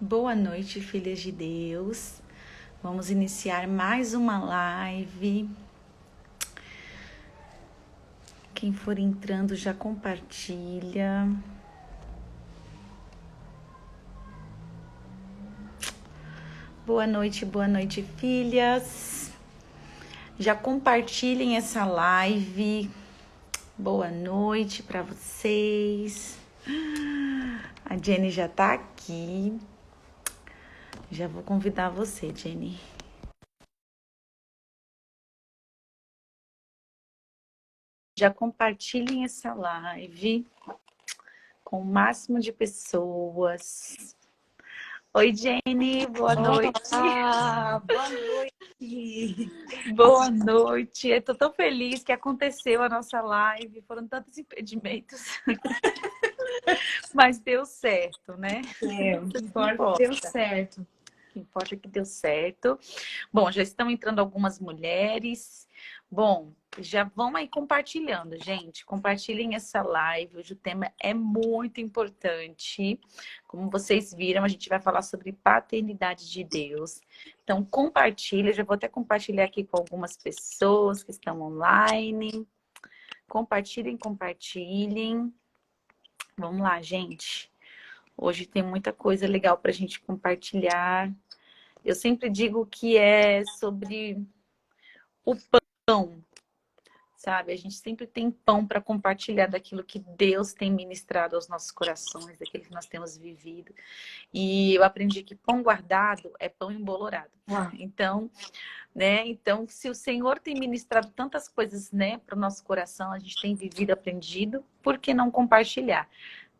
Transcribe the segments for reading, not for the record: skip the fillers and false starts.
Boa noite, filhas de Deus. Vamos iniciar mais uma live. Quem for entrando já compartilha. Boa noite, filhas. Já compartilhem essa live. Boa noite para vocês. A Jenny já tá aqui. Já vou convidar você, Jenny. Já compartilhem essa live com o máximo de pessoas. Oi, Jenny, boa noite. Boa noite. Boa noite. Eu tô tão feliz que aconteceu a nossa live. Foram tantos impedimentos. Mas deu certo, né? O que importa deu certo. O que importa é que deu certo. Bom, já estão entrando algumas mulheres. Bom, já vão aí compartilhando, gente. Compartilhem essa live. Hoje o tema é muito importante. Como vocês viram, a gente vai falar sobre paternidade de Deus. Então, compartilha. Já vou até compartilhar aqui com algumas pessoas que estão online. Compartilhem, compartilhem. Vamos lá, gente. Hoje tem muita coisa legal para a gente compartilhar. Eu sempre digo que é sobre o pão, sabe? A gente sempre tem pão para compartilhar daquilo que Deus tem ministrado aos nossos corações, daquilo que nós temos vivido. E eu aprendi que pão guardado é pão embolorado. Então, né? Então, se o Senhor tem ministrado tantas coisas, né, para o nosso coração, a gente tem vivido, aprendido, por que não compartilhar?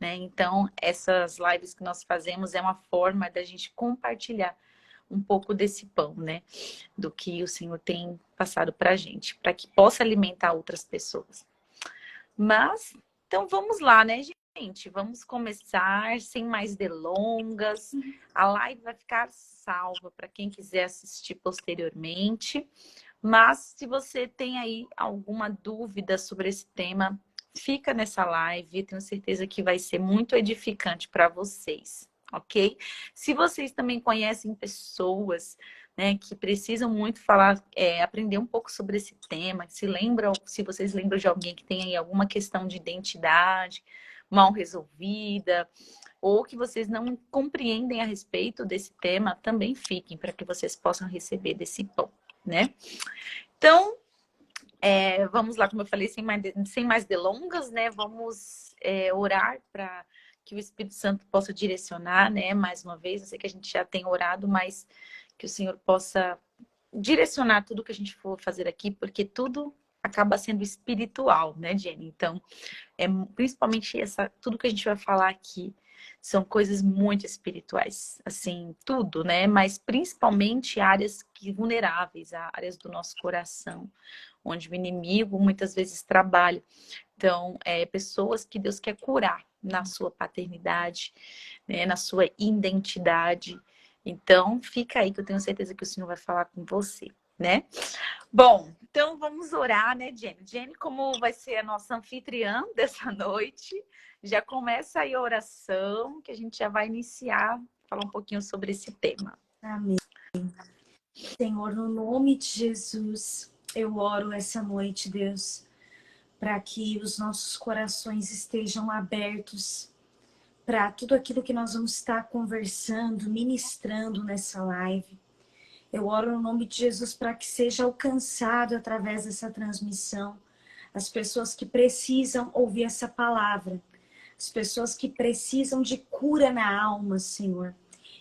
Né? Então, essas lives que nós fazemos é uma forma da gente compartilhar um pouco desse pão, né? Do que o Senhor tem passado para a gente, para que possa alimentar outras pessoas. Mas, então vamos lá, né, gente? Vamos começar sem mais delongas. A live vai ficar salva para quem quiser assistir posteriormente. Mas se você tem aí alguma dúvida sobre esse tema, fica nessa live. Tenho certeza que vai ser muito edificante para vocês, ok? Se vocês também conhecem pessoas, né, que precisam muito falar, aprender um pouco sobre esse tema, se vocês lembram de alguém que tem aí alguma questão de identidade mal resolvida, ou que vocês não compreendem a respeito desse tema, também fiquem para que vocês possam receber desse pão, né? Então, vamos lá, como eu falei, sem mais delongas, né? Vamos orar para que o Espírito Santo possa direcionar, né? Mais uma vez, eu sei que a gente já tem orado, mas que o Senhor possa direcionar tudo que a gente for fazer aqui, porque tudo acaba sendo espiritual, né, Jenny? Então, principalmente tudo que a gente vai falar aqui são coisas muito espirituais, assim, tudo, né? Mas principalmente áreas vulneráveis, áreas do nosso coração, onde o inimigo muitas vezes trabalha. Então, pessoas que Deus quer curar na sua paternidade, né, na sua identidade. Então, fica aí que eu tenho certeza que o Senhor vai falar com você, né? Bom, então vamos orar, né, Jenny? Jenny, como vai ser a nossa anfitriã dessa noite, já começa aí a oração, que a gente já vai iniciar, falar um pouquinho sobre esse tema. Amém. Senhor, no nome de Jesus, eu oro essa noite, Deus, para que os nossos corações estejam abertos para tudo aquilo que nós vamos estar conversando, ministrando nessa live. Eu oro no nome de Jesus para que seja alcançado através dessa transmissão as pessoas que precisam ouvir essa palavra, as pessoas que precisam de cura na alma, Senhor.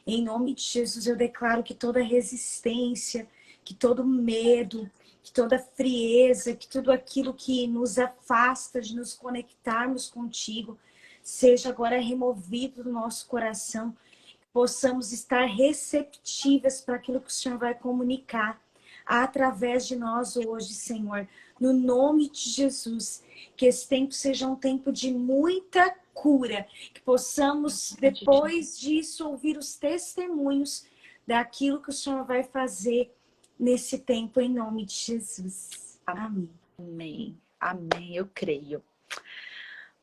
Em nome de Jesus, eu declaro que toda resistência, que todo medo, que toda frieza, que tudo aquilo que nos afasta de nos conectarmos contigo, seja agora removido do nosso coração, que possamos estar receptivas para aquilo que o Senhor vai comunicar através de nós hoje, Senhor. No nome de Jesus, que esse tempo seja um tempo de muita cura, que possamos, depois disso, ouvir os testemunhos daquilo que o Senhor vai fazer nesse tempo, em nome de Jesus. Amém. Amém. Amém, eu creio.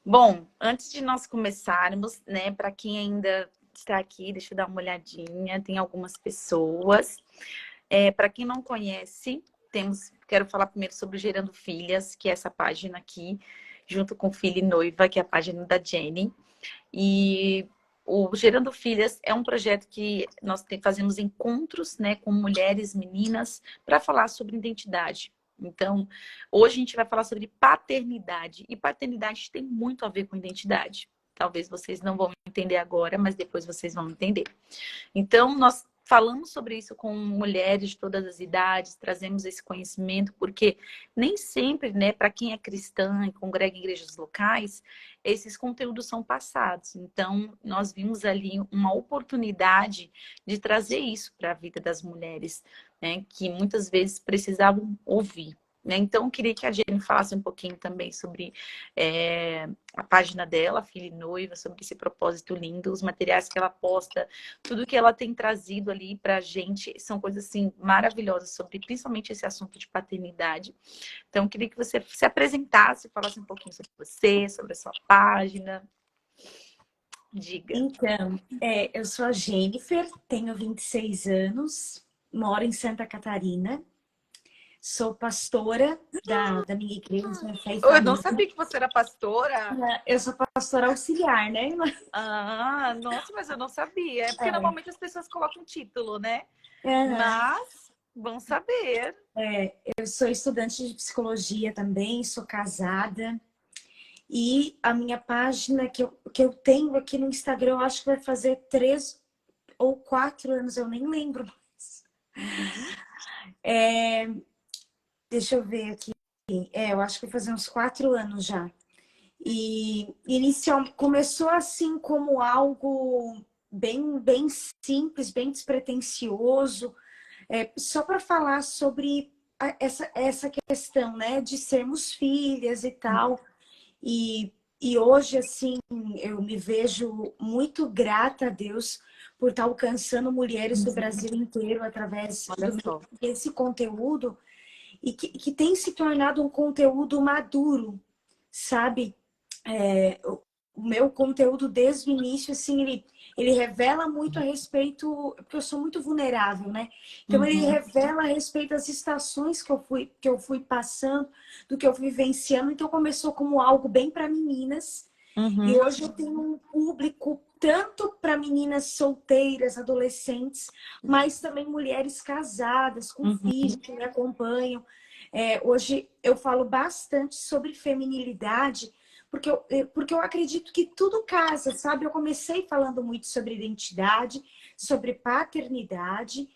Bom, antes de nós começarmos, né, para quem ainda está aqui, deixa eu dar uma olhadinha. Tem algumas pessoas. Para quem não conhece, quero falar primeiro sobre o Gerando Filhas, que é essa página aqui, junto com Filha e Noiva, que é a página da Jenny. E o Gerando Filhas é um projeto que nós fazemos encontros, né, com mulheres, meninas, para falar sobre identidade. Então, hoje a gente vai falar sobre paternidade. E paternidade tem muito a ver com identidade. Talvez vocês não vão entender agora, mas depois vocês vão entender. Então, nós falamos sobre isso com mulheres de todas as idades, trazemos esse conhecimento, porque nem sempre, né, para quem é cristã e congrega em igrejas locais, esses conteúdos são passados. Então, nós vimos ali uma oportunidade de trazer isso para a vida das mulheres, né, que muitas vezes precisavam ouvir. Né? Então, eu queria que a Jenny falasse um pouquinho também sobre a página dela, Filha e Noiva, sobre esse propósito lindo, os materiais que ela posta, tudo que ela tem trazido ali para a gente, são coisas assim maravilhosas, sobre principalmente esse assunto de paternidade. Então, eu queria que você se apresentasse, falasse um pouquinho sobre você, sobre a sua página. Diga. Então, eu sou a Jennifer, tenho 26 anos, moro em Santa Catarina, sou pastora da minha igreja, Fé e Eu não Família. sabia que você era pastora. Eu sou pastora auxiliar, né? Ah, nossa, mas eu não sabia. É porque normalmente as pessoas colocam título, né? Mas, bom saber. Eu sou estudante de psicologia também, sou casada. E a minha página que eu tenho aqui no Instagram, eu acho que vai fazer 3 ou 4 anos, eu nem lembro mais. Deixa eu ver aqui. Eu acho que vai fazer uns 4 anos já. E inicialmente começou assim como algo bem simples, bem despretensioso, só para falar sobre essa questão, né, de sermos filhas e tal. E hoje, assim, eu me vejo muito grata a Deus por estar alcançando mulheres do Brasil inteiro através desse conteúdo e que tem se tornado um conteúdo maduro, sabe? O meu conteúdo desde o início, assim, ele revela muito a respeito, porque eu sou muito vulnerável, né? Então ele revela a respeito das estações que eu fui passando, do que eu fui vivenciando. Então começou como algo bem para meninas. E hoje eu tenho um público tanto para meninas solteiras, adolescentes, mas também mulheres casadas, com filhos que me acompanham. Hoje eu falo bastante sobre feminilidade, porque eu acredito que tudo casa, sabe? Eu comecei falando muito sobre identidade, sobre paternidade,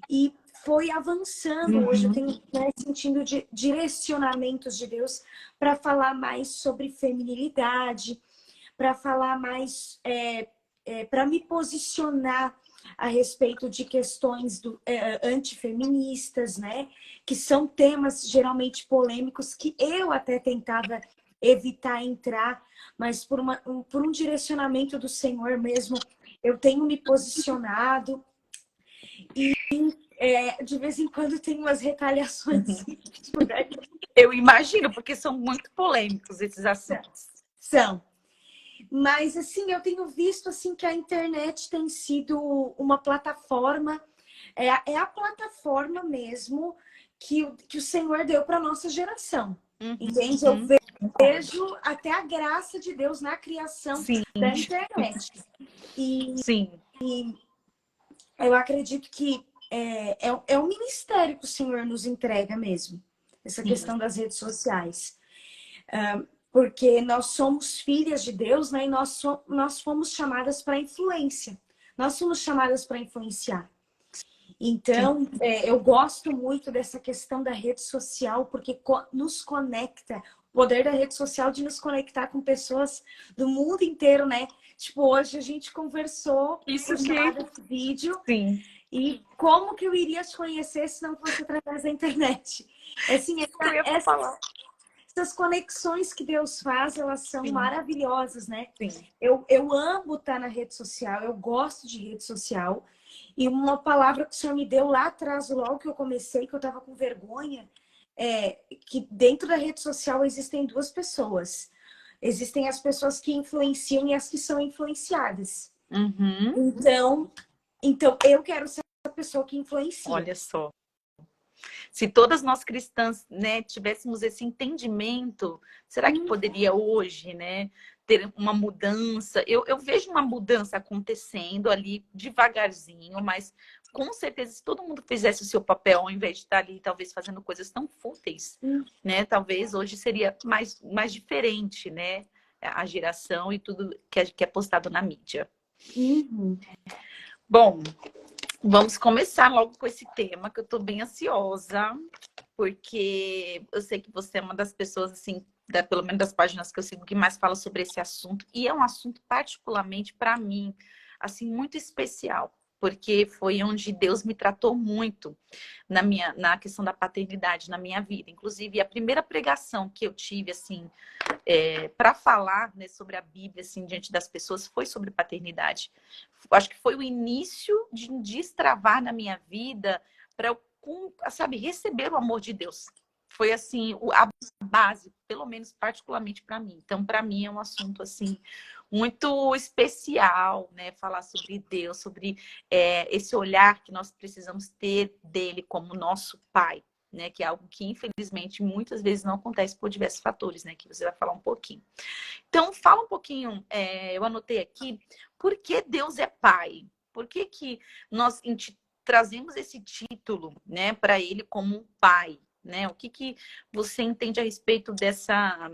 e foi avançando. Hoje eu tenho, né, sentindo direcionamentos de Deus para falar mais sobre feminilidade, para falar mais, para me posicionar a respeito de questões antifeministas, né? Que são temas geralmente polêmicos que eu até tentava evitar entrar, mas por um direcionamento do Senhor mesmo, eu tenho me posicionado e de vez em quando tem umas retaliações. Eu imagino, porque são muito polêmicos esses assuntos. São. Mas, assim, eu tenho visto assim que a internet tem sido uma plataforma, é a plataforma mesmo que o Senhor deu para a nossa geração. Entende? Eu vejo até a graça de Deus na criação da internet. E eu acredito que é um ministério que o Senhor nos entrega mesmo, essa questão das redes sociais. Porque nós somos filhas de Deus, né? E nós fomos chamadas para influência. Nós fomos chamadas para influenciar. Então, eu gosto muito dessa questão da rede social, porque nos conecta. O poder da rede social de nos conectar com pessoas do mundo inteiro, né? Tipo, hoje a gente conversou por chamada de vídeo. Sim. E como que eu iria te conhecer se não fosse através da internet? Assim, essas conexões que Deus faz, elas são maravilhosas, né? Eu amo estar na rede social, eu gosto de rede social. E uma palavra que o Senhor me deu lá atrás, logo que eu comecei, que eu estava com vergonha, que dentro da rede social existem duas pessoas. Existem as pessoas que influenciam e as que são influenciadas. Uhum. Então eu quero ser a pessoa que influencia. Olha só. Se todas nós cristãs, né, tivéssemos esse entendimento, será que poderia hoje, né, ter uma mudança? Eu vejo uma mudança acontecendo ali devagarzinho, mas com certeza, se todo mundo fizesse o seu papel, ao invés de estar ali, talvez, fazendo coisas tão fúteis, né, talvez hoje seria mais diferente, né, a geração e tudo que é postado na mídia. Uhum. Bom, vamos começar logo com esse tema, que eu estou bem ansiosa, porque eu sei que você é uma das pessoas, assim, pelo menos das páginas que eu sigo, que mais fala sobre esse assunto. E é um assunto particularmente, para mim, assim, muito especial, porque foi onde Deus me tratou muito na questão da paternidade na minha vida. Inclusive, a primeira pregação que eu tive, assim, para falar, né, sobre a Bíblia, assim, diante das pessoas, foi sobre paternidade. Acho que foi o início de um destravar na minha vida para eu, sabe, receber o amor de Deus. Foi, assim, a base, pelo menos particularmente para mim. Então, para mim, é um assunto, assim, muito especial, né? Falar sobre Deus, sobre esse olhar que nós precisamos ter dele como nosso Pai. Né, que é algo que, infelizmente, muitas vezes não acontece por diversos fatores, né? Que você vai falar um pouquinho. Então, fala um pouquinho, eu anotei aqui, por que Deus é Pai? Por que nós trazemos esse título, né, para Ele como um Pai? Né? O que você entende a respeito dessa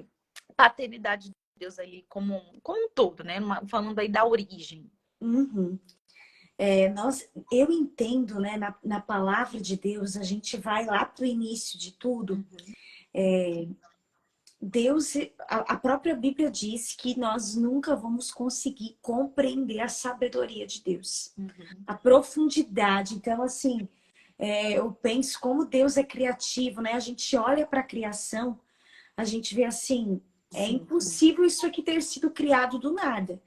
paternidade de Deus ali como um todo, né? Falando aí da origem. Uhum. Eu entendo, né, na palavra de Deus, a gente vai lá para o início de tudo. Deus, a própria Bíblia diz que nós nunca vamos conseguir compreender a sabedoria de Deus, a profundidade. Então, assim, eu penso como Deus é criativo, né? A gente olha para a criação, a gente vê assim, é impossível isso aqui ter sido criado do nada.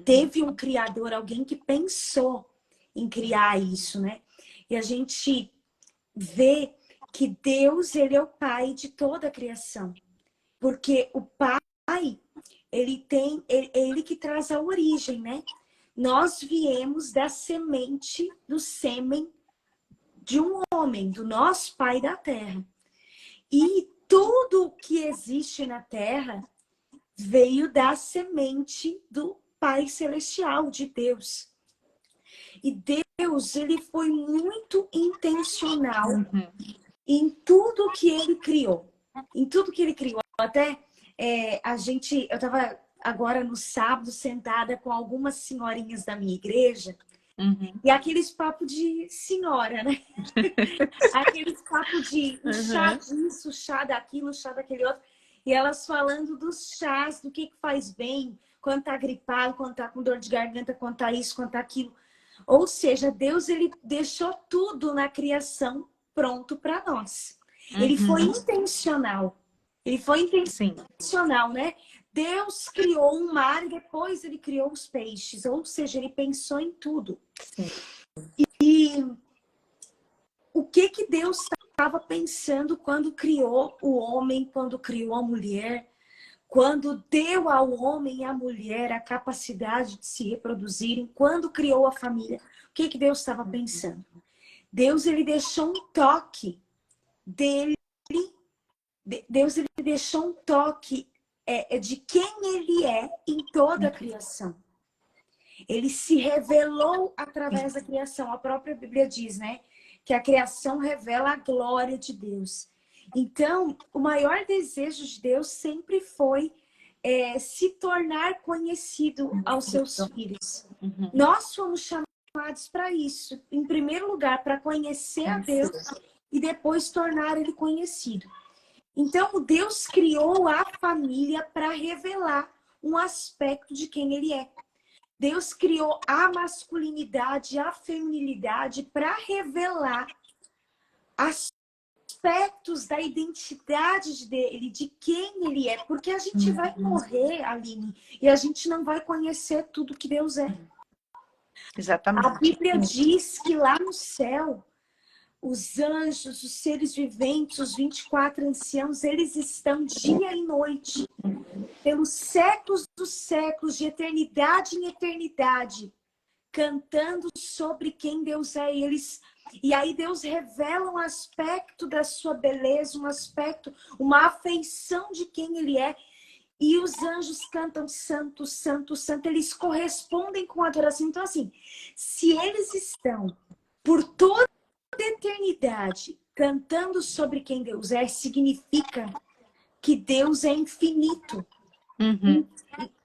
Teve um criador, alguém que pensou em criar isso, né? E a gente vê que Deus, ele é o pai de toda a criação. Porque o pai, ele que traz a origem, né? Nós viemos da semente, do sêmen de um homem, do nosso pai da terra. E tudo que existe na terra veio da semente do Pai Celestial, de Deus. E Deus, ele foi muito intencional em tudo que ele criou. Em tudo que ele criou. Até eu estava agora no sábado sentada com algumas senhorinhas da minha igreja. E aqueles papos de senhora, né? Aqueles papos de chá disso, chá daquilo, chá daquele outro. E elas falando dos chás, do que faz bem, quando tá gripado, quando tá com dor de garganta, quando tá isso, quando tá aquilo. Ou seja, Deus, ele deixou tudo na criação pronto para nós. Ele foi intencional. Ele foi intencional, né? Deus criou um mar e depois ele criou os peixes. Ou seja, ele pensou em tudo. E o que Deus estava pensando quando criou o homem, quando criou a mulher, quando deu ao homem e à mulher a capacidade de se reproduzirem, quando criou a família? O que Deus estava pensando? Deus, ele deixou um toque dele. Deus, ele deixou um toque de quem ele é em toda a criação. Ele se revelou através da criação. A própria Bíblia diz, né? Que a criação revela a glória de Deus. Então, o maior desejo de Deus sempre foi se tornar conhecido aos seus filhos. Nós fomos chamados para isso. Em primeiro lugar, para conhecer a Deus e depois tornar ele conhecido. Então, Deus criou a família para revelar um aspecto de quem ele é. Deus criou a masculinidade e a feminilidade para revelar aspectos da identidade dele, de quem ele é. Porque a gente vai morrer, Aline, e a gente não vai conhecer tudo que Deus é. Exatamente. A Bíblia diz que lá no céu os anjos, os seres viventes, os 24 anciãos, eles estão dia e noite, pelos séculos dos séculos, de eternidade em eternidade, cantando sobre quem Deus é. E aí Deus revela um aspecto da sua beleza, um aspecto, uma afeição de quem Ele é. E os anjos cantam santo, santo, santo. Eles correspondem com a adoração. Então, assim, se eles estão por toda a eternidade cantando sobre quem Deus é, significa que Deus é infinito. Uhum.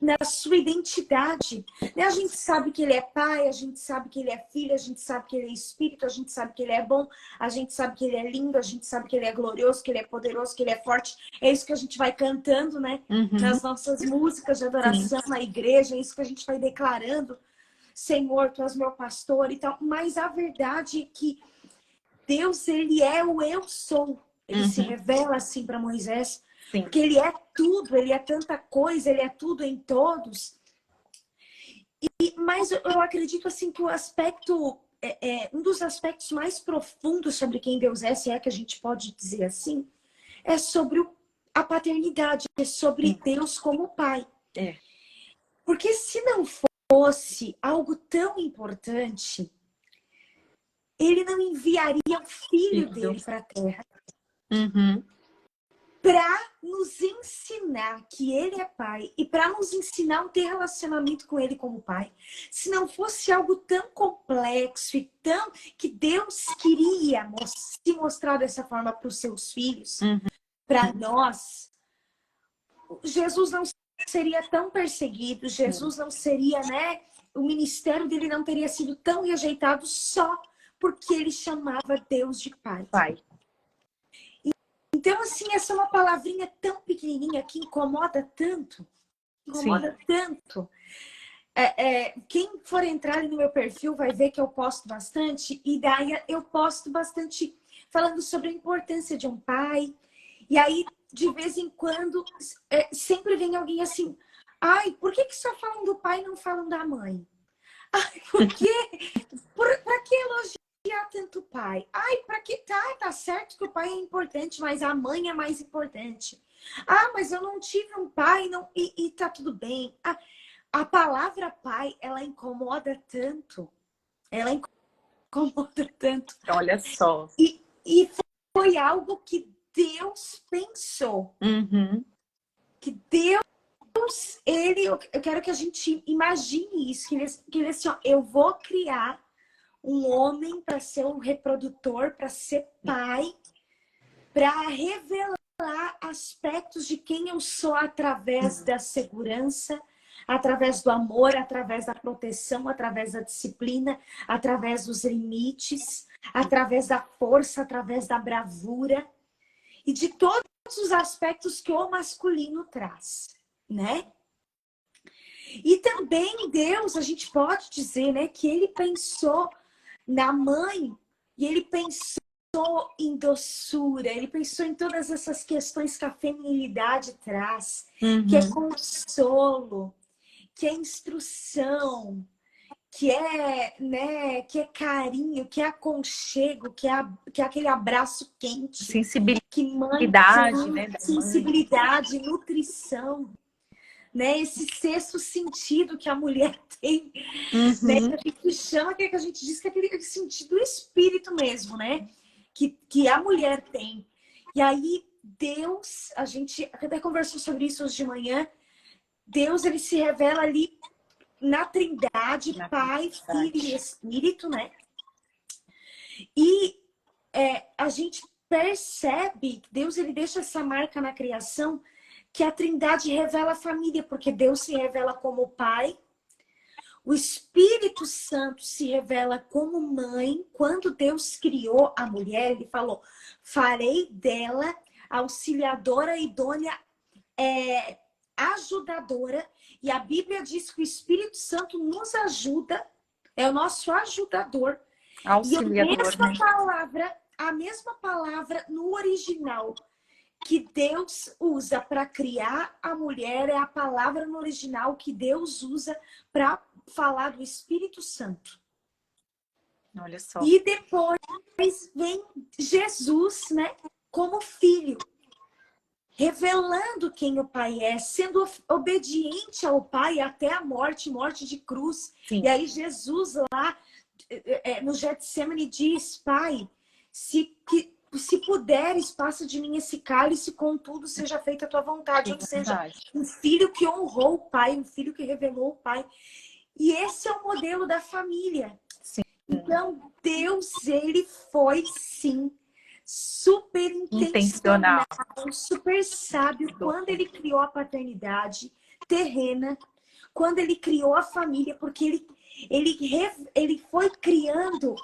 Na sua identidade. A gente sabe que Ele é pai, a gente sabe que Ele é filho, a gente sabe que Ele é espírito, a gente sabe que Ele é bom, a gente sabe que Ele é lindo, a gente sabe que Ele é glorioso, que Ele é poderoso, que Ele é forte. É isso que a gente vai cantando, né? Nas nossas músicas de adoração na igreja, é isso que a gente vai declarando. Senhor, Tu és meu pastor e tal. Mas a verdade é que Deus, Ele é o eu sou. Ele se revela assim para Moisés. Sim. Porque Ele é tudo, Ele é tanta coisa, Ele é tudo em todos. Mas eu acredito assim que o aspecto, um dos aspectos mais profundos sobre quem Deus é, se é que a gente pode dizer assim, é sobre a paternidade, é sobre Deus como Pai. É. Porque se não fosse algo tão importante, Ele não enviaria o filho dele para a Terra. Para nos ensinar que Ele é Pai e para nos ensinar a ter relacionamento com Ele como Pai. Se não fosse algo tão complexo e tão que Deus queria se mostrar dessa forma para os seus filhos, para nós, Jesus não seria tão perseguido, Jesus não seria, né? O ministério dele não teria sido tão rejeitado só porque ele chamava Deus de Pai. Então, assim, essa é uma palavrinha tão pequenininha que incomoda tanto. Incomoda tanto. Quem for entrar no meu perfil vai ver que eu posto bastante. E daí eu posto bastante falando sobre a importância de um pai. E aí, de vez em quando, sempre vem alguém assim... Ai, por que só falam do pai e não falam da mãe? Ai, por quê? Pra que elogiar tanto o pai? Ai, pra que tá certo que o pai é importante, mas a mãe é mais importante. Ah, mas eu não tive um pai e tá tudo bem. A palavra pai, ela incomoda tanto. Ela incomoda tanto. Olha só. E foi algo que Deus pensou. Que Deus, eu quero que a gente imagine isso. Que ele assim, ó, eu vou criar um homem para ser um reprodutor, para ser pai, para revelar aspectos de quem eu sou através da segurança, através do amor, através da proteção, através da disciplina, através dos limites, através da força, através da bravura e de todos os aspectos que o masculino traz, né? E também Deus, a gente pode dizer, né, que ele pensou na mãe e ele pensou em doçura, ele pensou em todas essas questões que a feminilidade traz, que é consolo, que é instrução, que é, né, que é carinho, que é aconchego, que é aquele abraço quente, sensibilidade, né, sensibilidade, nutrição, né, esse sexto sentido que a mulher tem, né, que a gente chama, que a gente diz que é aquele sentido do espírito mesmo, né, que a mulher tem. E aí Deus, a gente até conversou sobre isso hoje de manhã, Deus, ele se revela ali na Trindade, Pai, Filho e Espírito, né? E a gente percebe que Deus, ele deixa essa marca na criação, que a Trindade revela a família, porque Deus se revela como Pai, o Espírito Santo se revela como mãe. Quando Deus criou a mulher, ele falou, farei dela auxiliadora, idônea, ajudadora. E a Bíblia diz que o Espírito Santo nos ajuda, é o nosso ajudador. Auxiliador, e a mesma palavra no original que Deus usa para criar a mulher é a palavra no original que Deus usa para falar do Espírito Santo. Olha só. E depois vem Jesus, né, como filho, revelando quem o Pai é, sendo obediente ao Pai até a morte, morte de cruz. Sim. E aí Jesus lá no Getsemane diz: Pai, se puderes, passa de mim esse cálice, contudo seja feita a tua vontade. Ou seja, um filho que honrou o Pai, um filho que revelou o Pai. E esse é o modelo da família. Sim. Então, Deus, ele foi, sim, super intencional, super sábio quando ele criou a paternidade terrena, quando ele criou a família, porque ele foi criando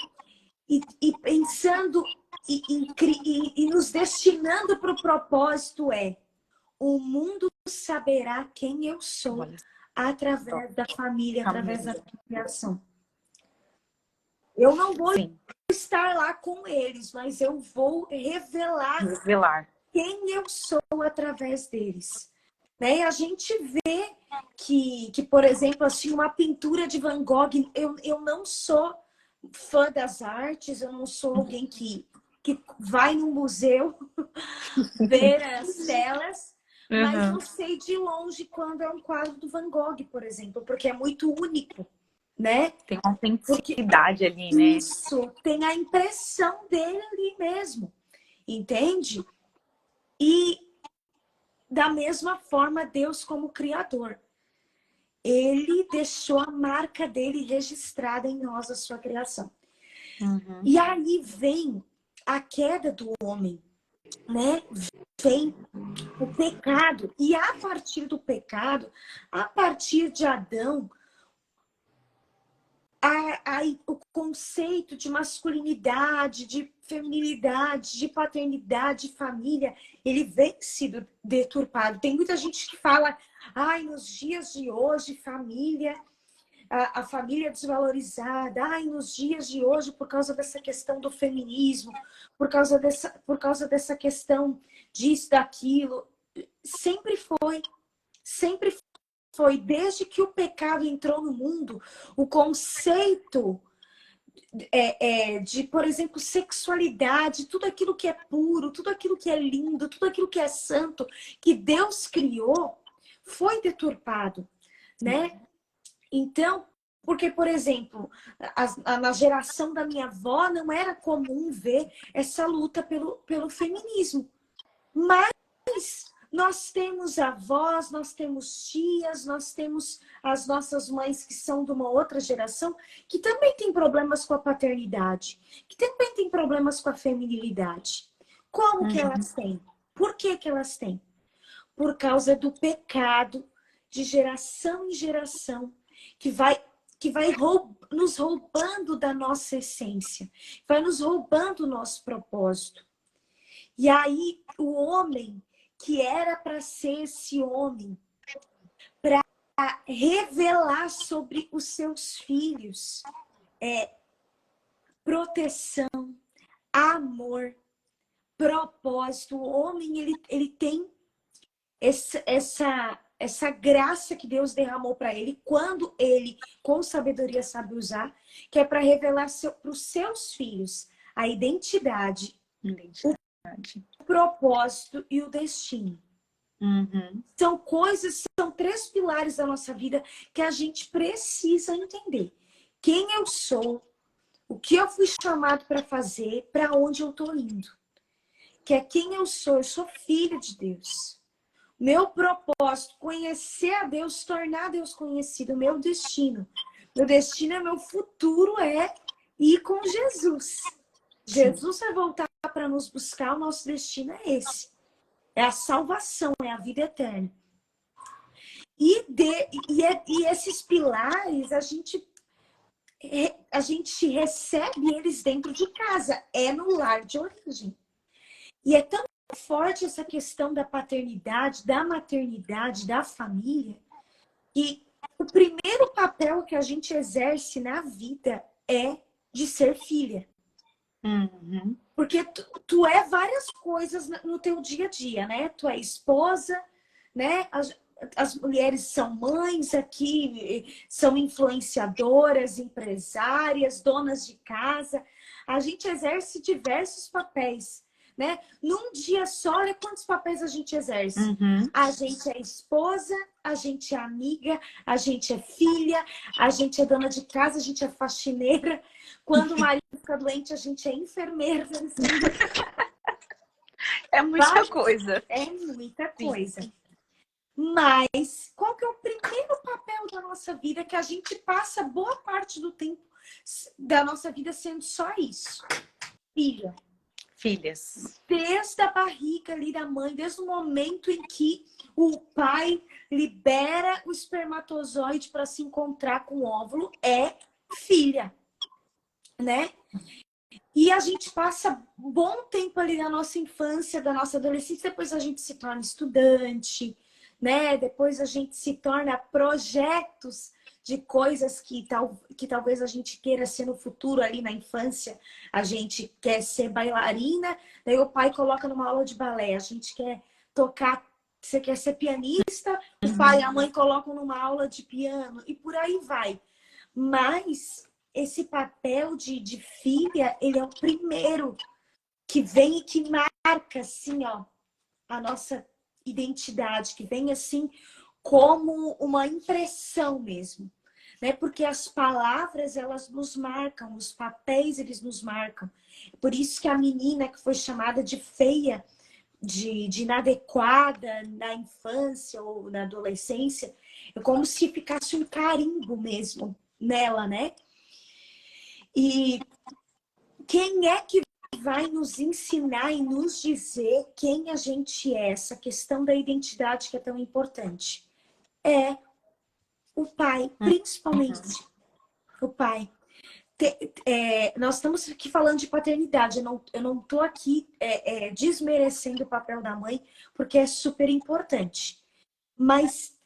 e pensando e nos destinando para o propósito o mundo saberá quem eu sou através da família, através da criação. Eu não vou estar lá com eles, mas eu vou revelar quem eu sou através deles. Né? E a gente vê que, por exemplo, assim, uma pintura de Van Gogh, eu não sou fã das artes, eu não sou alguém que vai no museu ver as telas, mas eu sei de longe quando é um quadro do Van Gogh, por exemplo, porque é muito único, né? Tem uma autenticidade ali, né? Isso, tem a impressão dele ali mesmo, entende? E da mesma forma, Deus como Criador, ele deixou a marca dele registrada em nós, a sua criação. E aí vem a queda do homem, né? Vem o pecado. E a partir do pecado, a partir de Adão, o conceito de masculinidade, de feminilidade, de paternidade, de família, ele vem sido deturpado. Tem muita gente que fala, ai, nos dias de hoje, família, a família é desvalorizada, ai, nos dias de hoje, por causa dessa questão do feminismo, por causa dessa questão disso, daquilo. Sempre foi, desde que o pecado entrou no mundo, o conceito de, por exemplo, sexualidade, tudo aquilo que é puro, tudo aquilo que é lindo, tudo aquilo que é santo, que Deus criou, foi deturpado, né? Então, porque, por exemplo, na geração da minha avó, não era comum ver essa luta pelo feminismo. Mas nós temos avós, nós temos tias, nós temos as nossas mães que são de uma outra geração, que também tem problemas com a paternidade, que também tem problemas com a feminilidade. Como que elas têm? Por que elas têm? Por causa do pecado de geração em geração, que vai nos roubando da nossa essência, vai nos roubando o nosso propósito. E aí o homem, que era para ser esse homem, para revelar sobre os seus filhos proteção, amor, propósito. O homem, ele tem essa graça que Deus derramou para ele, quando ele, com sabedoria, sabe usar, que é para revelar para os seus filhos a identidade, o propósito e o destino. São três pilares da nossa vida que a gente precisa entender. Quem eu sou, o que eu fui chamado para fazer, para onde eu estou indo. Que é quem eu sou filha de Deus. Meu propósito, conhecer a Deus, tornar Deus conhecido. Meu destino meu futuro é ir com Jesus. Jesus vai voltar para nos buscar, o nosso destino é esse. É a salvação, é a vida eterna. E esses pilares, a gente recebe eles dentro de casa. É no lar de origem. E é tão forte essa questão da paternidade, da maternidade, da família, que o primeiro papel que a gente exerce na vida é de ser filha. Porque tu é várias coisas no teu dia a dia, né? Tu é esposa, né? as mulheres são mães aqui, são influenciadoras, empresárias, donas de casa. A gente exerce diversos papéis, né? Num dia só, olha quantos papéis a gente exerce. A gente é esposa, a gente é amiga, a gente é filha, a gente é dona de casa, a gente é faxineira. Quando o marido fica doente, a gente é enfermeira. É muita coisa. É muita coisa. Mas qual que é o primeiro papel da nossa vida que a gente passa boa parte do tempo da nossa vida sendo só isso? Filha. Filhas. Desde a barriga ali da mãe, desde o momento em que o pai libera o espermatozoide para se encontrar com o óvulo, é filha, né? E a gente passa um bom tempo ali na nossa infância, da nossa adolescência, depois a gente se torna estudante, né? Depois a gente se torna projetos de coisas que talvez a gente queira ser no futuro, ali na infância. A gente quer ser bailarina, daí o pai coloca numa aula de balé. A gente quer tocar, você quer ser pianista, o pai e a mãe colocam numa aula de piano, e por aí vai. Mas esse papel de filha, ele é o primeiro que vem e que marca, assim, ó, a nossa identidade, que vem, assim, como uma impressão mesmo, né? Porque as palavras, elas nos marcam, os papéis, eles nos marcam. Por isso que a menina que foi chamada de feia, de inadequada na infância ou na adolescência, é como se ficasse um carimbo mesmo nela, né? E quem é que vai nos ensinar e nos dizer quem a gente é? Essa questão da identidade que é tão importante. É o pai, principalmente o pai. Nós estamos aqui falando de paternidade. Eu não estou aqui desmerecendo o papel da mãe, porque é super importante. Mas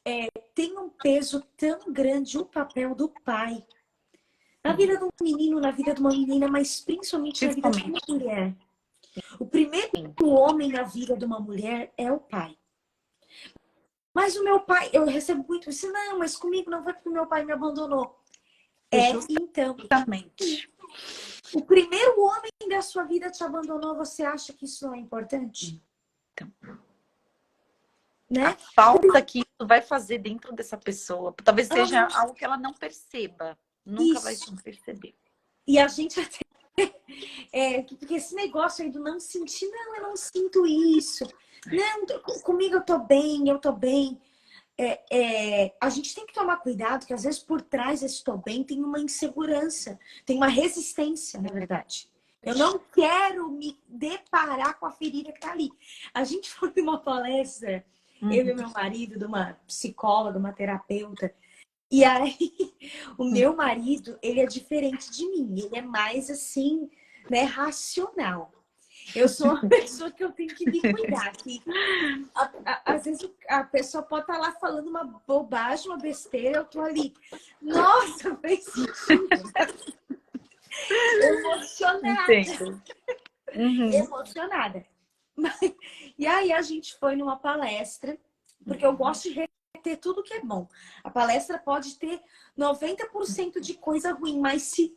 tem um peso tão grande o papel do pai. Na vida de um menino, na vida de uma menina, mas principalmente na vida de uma mulher. O primeiro homem na vida de uma mulher é o pai. Mas o meu pai, eu recebo muito isso, não, mas comigo não foi porque o meu pai me abandonou. Então, Justamente. o primeiro homem da sua vida te abandonou, você acha que isso não é importante? Então, né? A falta que isso vai fazer dentro dessa pessoa, talvez seja algo que ela não perceba, nunca vai perceber. E a gente até... porque esse negócio aí do não sentir, não, eu não sinto isso. Não, comigo eu tô bem, eu tô bem. A gente tem que tomar cuidado, que às vezes por trás desse tô bem tem uma insegurança, tem uma resistência, na verdade. Eu não quero me deparar com a ferida que tá ali. A gente foi numa palestra, eu e meu marido, de uma psicóloga, uma terapeuta, e aí o meu marido, ele é diferente de mim, ele é mais assim, né, racional. Eu sou uma pessoa que eu tenho que me cuidar. Que, às vezes a pessoa pode estar lá falando uma bobagem, uma besteira, eu tô ali. Nossa, fez sentido. Emocionada. Emocionada. E aí a gente foi numa palestra, porque eu gosto de reter tudo que é bom. A palestra pode ter 90% de coisa ruim, mas se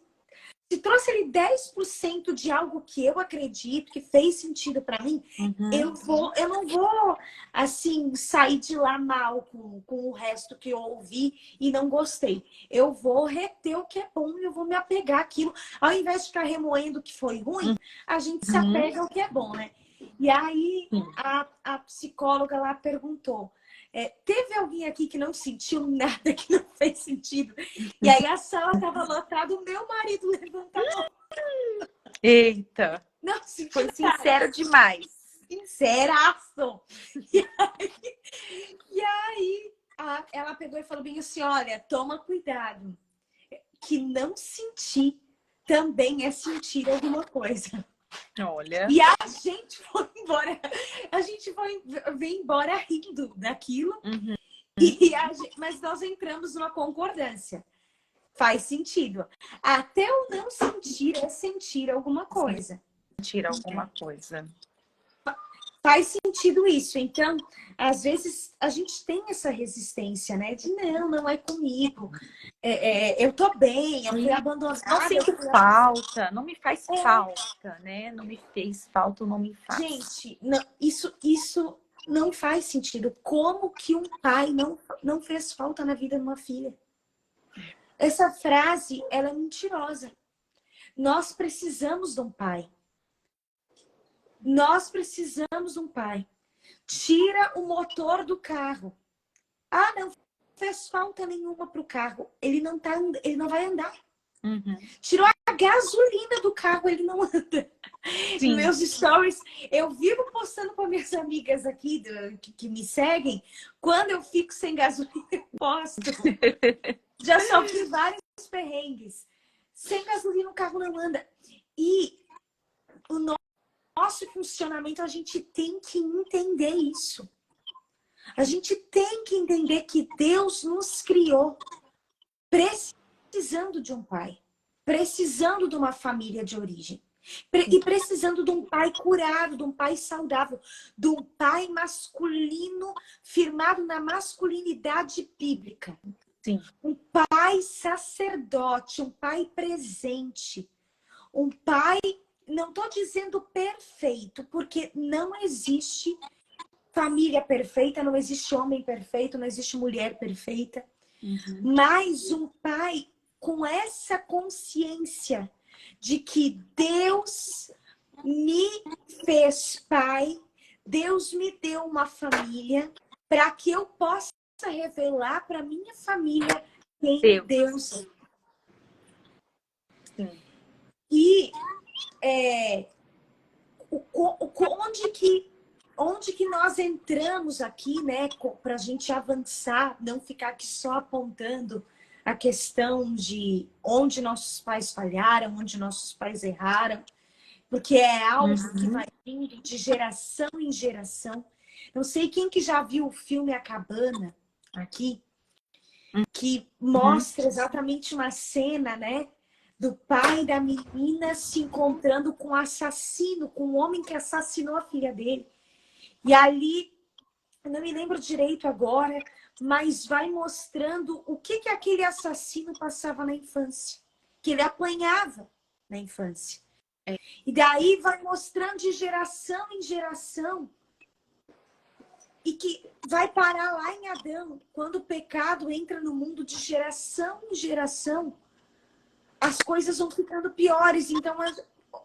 trouxe ali 10% de algo que eu acredito, que fez sentido para mim, eu não vou, assim, sair de lá mal com o resto que eu ouvi e não gostei. Eu vou reter o que é bom e eu vou me apegar àquilo. Ao invés de ficar remoendo o que foi ruim, a gente se apega ao que é bom, né? E aí a psicóloga lá perguntou, teve alguém aqui que não sentiu nada, que não fez sentido? E aí a sala estava lotada, o meu marido levantou a mão. Eita! Não, foi sincero demais. Sinceraço! E aí ela pegou e falou bem assim, olha, toma cuidado, que não sentir também é sentir alguma coisa. Olha. E a gente foi embora. A gente veio embora rindo daquilo. Mas nós entramos numa concordância. Faz sentido. Até o não sentir é sentir alguma coisa. Sentir alguma coisa. faz sentido isso. Então, às vezes, a gente tem essa resistência, né? De não é comigo. Eu tô bem, eu fui abandonada. Não sinto falta, não me faz falta, né? Não me fez falta, não me faz. Gente, não, isso não faz sentido. Como que um pai não fez falta na vida de uma filha? Essa frase, ela é mentirosa. Nós precisamos de um pai. Nós precisamos de um pai. Tira o motor do carro. Ah, não fez falta nenhuma pro carro. Ele não vai andar. Uhum. Tirou a gasolina do carro, ele não anda. Sim. Meus stories, eu vivo postando para minhas amigas aqui que me seguem. Quando eu fico sem gasolina, eu posto. Já sofri vários perrengues. Sem gasolina, o carro não anda. E o nosso funcionamento, a gente tem que entender isso. A gente tem que entender que Deus nos criou precisando de um pai, precisando de uma família de origem, e precisando de um pai curado, de um pai saudável, de um pai masculino, firmado na masculinidade bíblica. Sim. Um pai sacerdote, um pai presente, um pai, não estou dizendo perfeito, porque não existe família perfeita, não existe homem perfeito, não existe mulher perfeita, mas um pai com essa consciência de que Deus me fez pai, Deus me deu uma família para que eu possa revelar para minha família quem Deus é. Sim. E onde que nós entramos aqui, né, para a gente avançar, não ficar aqui só apontando a questão de onde nossos pais falharam, onde nossos pais erraram, porque é algo que vai vindo de geração em geração. Não sei quem que já viu o filme A Cabana aqui, que mostra exatamente uma cena, né, do pai da menina se encontrando com o assassino, com o homem que assassinou a filha dele. E ali, eu não me lembro direito agora, mas vai mostrando o que aquele assassino passava na infância. Que ele apanhava na infância. E daí vai mostrando de geração em geração. E que vai parar lá em Adão. Quando o pecado entra no mundo de geração em geração, as coisas vão ficando piores. Então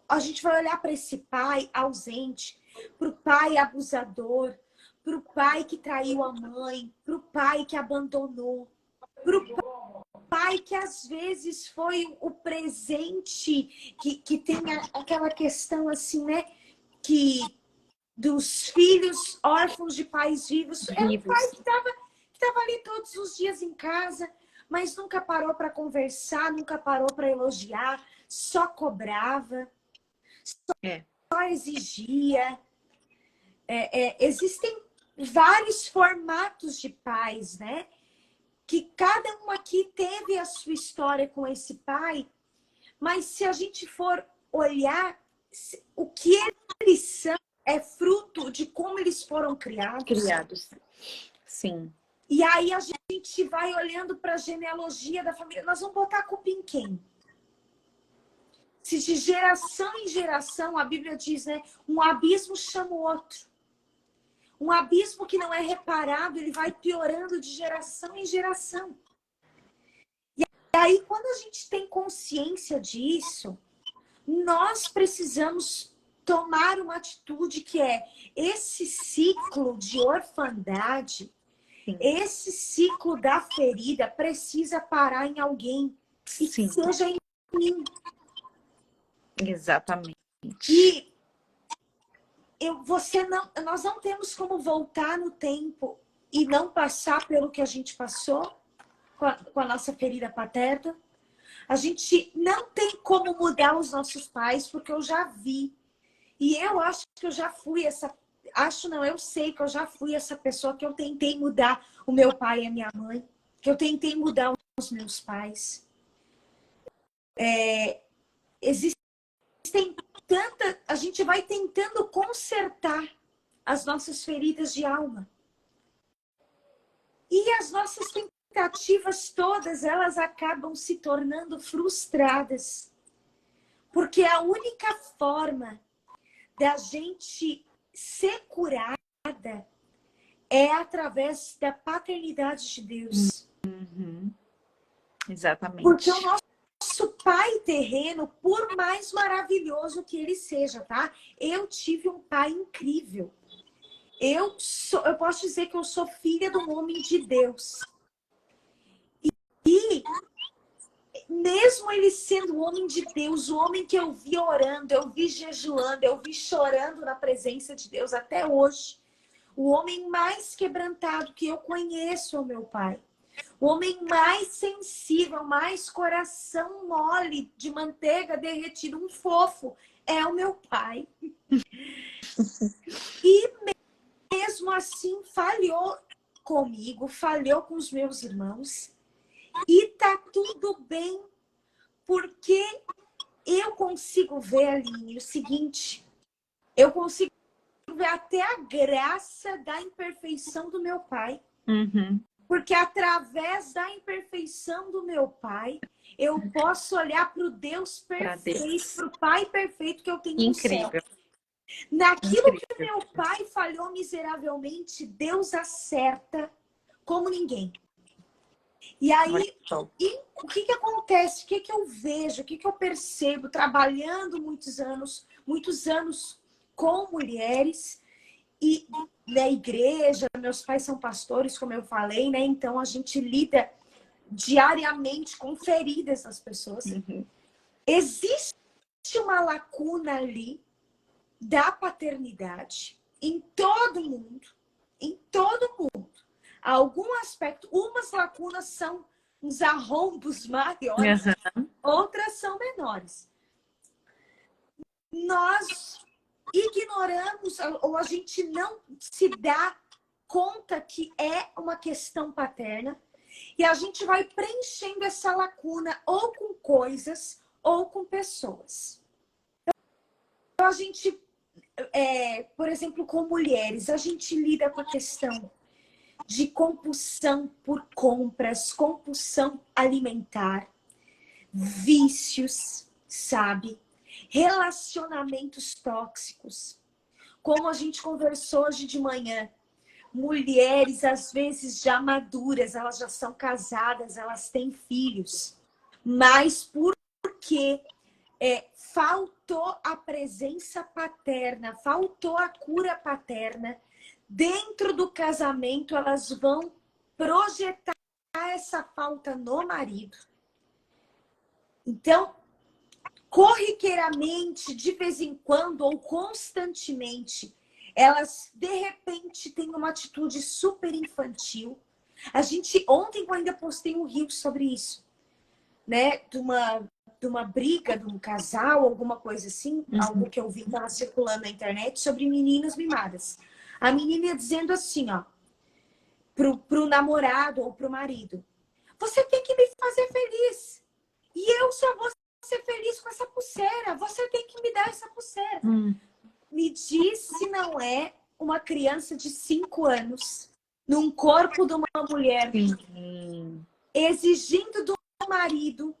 a gente vai olhar para esse pai ausente, para o pai abusador, para o pai que traiu a mãe, para o pai que abandonou, para o pai que às vezes foi o presente, que tem aquela questão assim, né? Que dos filhos órfãos de pais vivos. É um pai que estava ali todos os dias em casa, mas nunca parou para conversar, nunca parou para elogiar, só cobrava, só exigia. Existem vários formatos de pais, né? Que cada um aqui teve a sua história com esse pai, mas se a gente for olhar, o que eles são é fruto de como eles foram criados. Sim. E aí a gente vai olhando para a genealogia da família. Nós vamos botar a culpa em quem? Se de geração em geração, a Bíblia diz, né? Um abismo chama o outro. Um abismo que não é reparado, ele vai piorando de geração em geração. E aí, quando a gente tem consciência disso, nós precisamos tomar uma atitude que é esse ciclo de orfandade, esse ciclo da ferida precisa parar em alguém. E que seja em mim. Exatamente. E nós não temos como voltar no tempo e não passar pelo que a gente passou com a nossa ferida paterna. A gente não tem como mudar os nossos pais, porque eu já vi. E eu acho que eu já fui essa... Acho não, eu sei que eu já fui essa pessoa que eu tentei mudar o meu pai e a minha mãe. Que eu tentei mudar os meus pais. Existem a gente vai tentando consertar as nossas feridas de alma. E as nossas tentativas todas, elas acabam se tornando frustradas. Porque a única forma da gente ser curada é através da paternidade de Deus. Exatamente. Porque o nosso pai terreno, por mais maravilhoso que ele seja, tá? Eu tive um pai incrível. Eu posso dizer que eu sou filha de um homem de Deus. E mesmo ele sendo um homem de Deus, o homem que eu vi orando, eu vi jejuando, eu vi chorando na presença de Deus até hoje. O homem mais quebrantado que eu conheço é o meu pai. O homem mais sensível, mais coração mole, de manteiga derretida, um fofo, é o meu pai. E mesmo assim falhou comigo, falhou com os meus irmãos. E tá tudo bem, porque eu consigo ver, Aline, o seguinte, eu consigo ver até a graça da imperfeição do meu pai. Porque através da imperfeição do meu pai, eu posso olhar para o Deus perfeito, para o pai perfeito que eu tenho no céu. Naquilo que meu pai falhou miseravelmente, Deus acerta como ninguém. E aí, o que acontece? O que eu vejo? O que eu percebo trabalhando muitos anos com mulheres e na igreja? Meus pais são pastores, como eu falei, né? Então a gente lida diariamente com feridas das pessoas. Existe uma lacuna ali da paternidade em todo mundo, em todo mundo. Algum aspecto, umas lacunas são uns arrombos maiores, outras são menores. Nós ignoramos, ou a gente não se dá conta que é uma questão paterna, e a gente vai preenchendo essa lacuna ou com coisas ou com pessoas. Então a gente, por exemplo, com mulheres, a gente lida com a questão de compulsão por compras, compulsão alimentar, vícios, sabe? Relacionamentos tóxicos. Como a gente conversou hoje de manhã, mulheres às vezes já maduras, elas já são casadas, elas têm filhos, mas porque faltou a presença paterna, faltou a cura paterna, dentro do casamento elas vão projetar essa falta no marido. Então, corriqueiramente, de vez em quando ou constantemente, elas de repente têm uma atitude super infantil. Ontem eu ainda postei um reel sobre isso, né? De uma briga de um casal, alguma coisa assim, algo que eu vi lá circulando na internet sobre meninas mimadas. A menina dizendo assim, ó, pro namorado ou pro marido: você tem que me fazer feliz. E eu só vou ser feliz com essa pulseira. Você tem que me dar essa pulseira. Me diz se não é uma criança de 5 anos, num corpo de uma mulher, exigindo do marido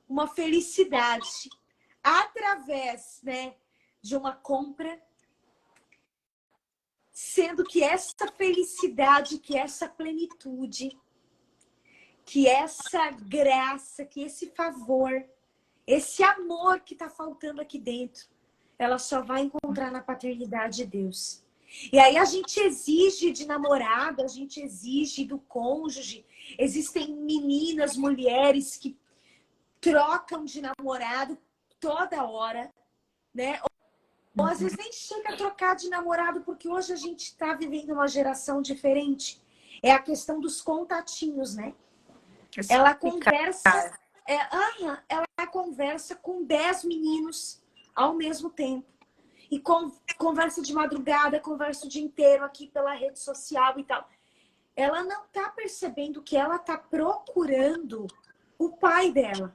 uma felicidade através, né, de uma compra, sendo que essa felicidade, que essa plenitude, que essa graça, que esse favor, esse amor que está faltando aqui dentro, ela só vai encontrar na paternidade de Deus. E aí a gente exige de namorado, a gente exige do cônjuge. Existem meninas, mulheres que trocam de namorado toda hora, né? Ou às vezes nem chega a trocar de namorado, porque hoje a gente está vivendo uma geração diferente. É a questão dos contatinhos, né? Ela conversa com 10 meninos ao mesmo tempo. E conversa de madrugada, conversa o dia inteiro aqui pela rede social e tal. Ela não está percebendo que ela está procurando o pai dela.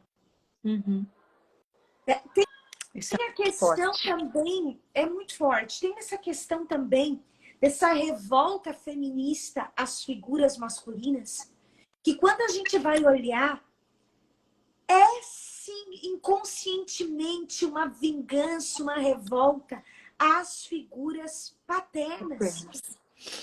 Isso é Tem a questão forte. também, é muito forte, tem essa questão também dessa revolta feminista às figuras masculinas, que quando a gente vai olhar, é sim inconscientemente uma vingança, uma revolta às figuras paternas.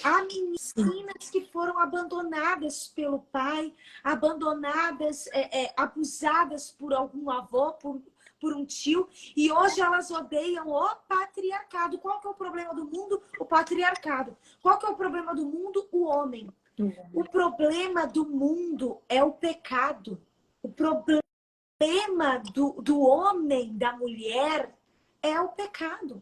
Há meninas que foram abandonadas pelo pai, abandonadas, abusadas por algum avô, por um tio, e hoje elas odeiam o patriarcado. Qual que é o problema do mundo? O patriarcado. Qual que é o problema do mundo? O homem. O problema do mundo é o pecado. O problema do homem, da mulher, é o pecado.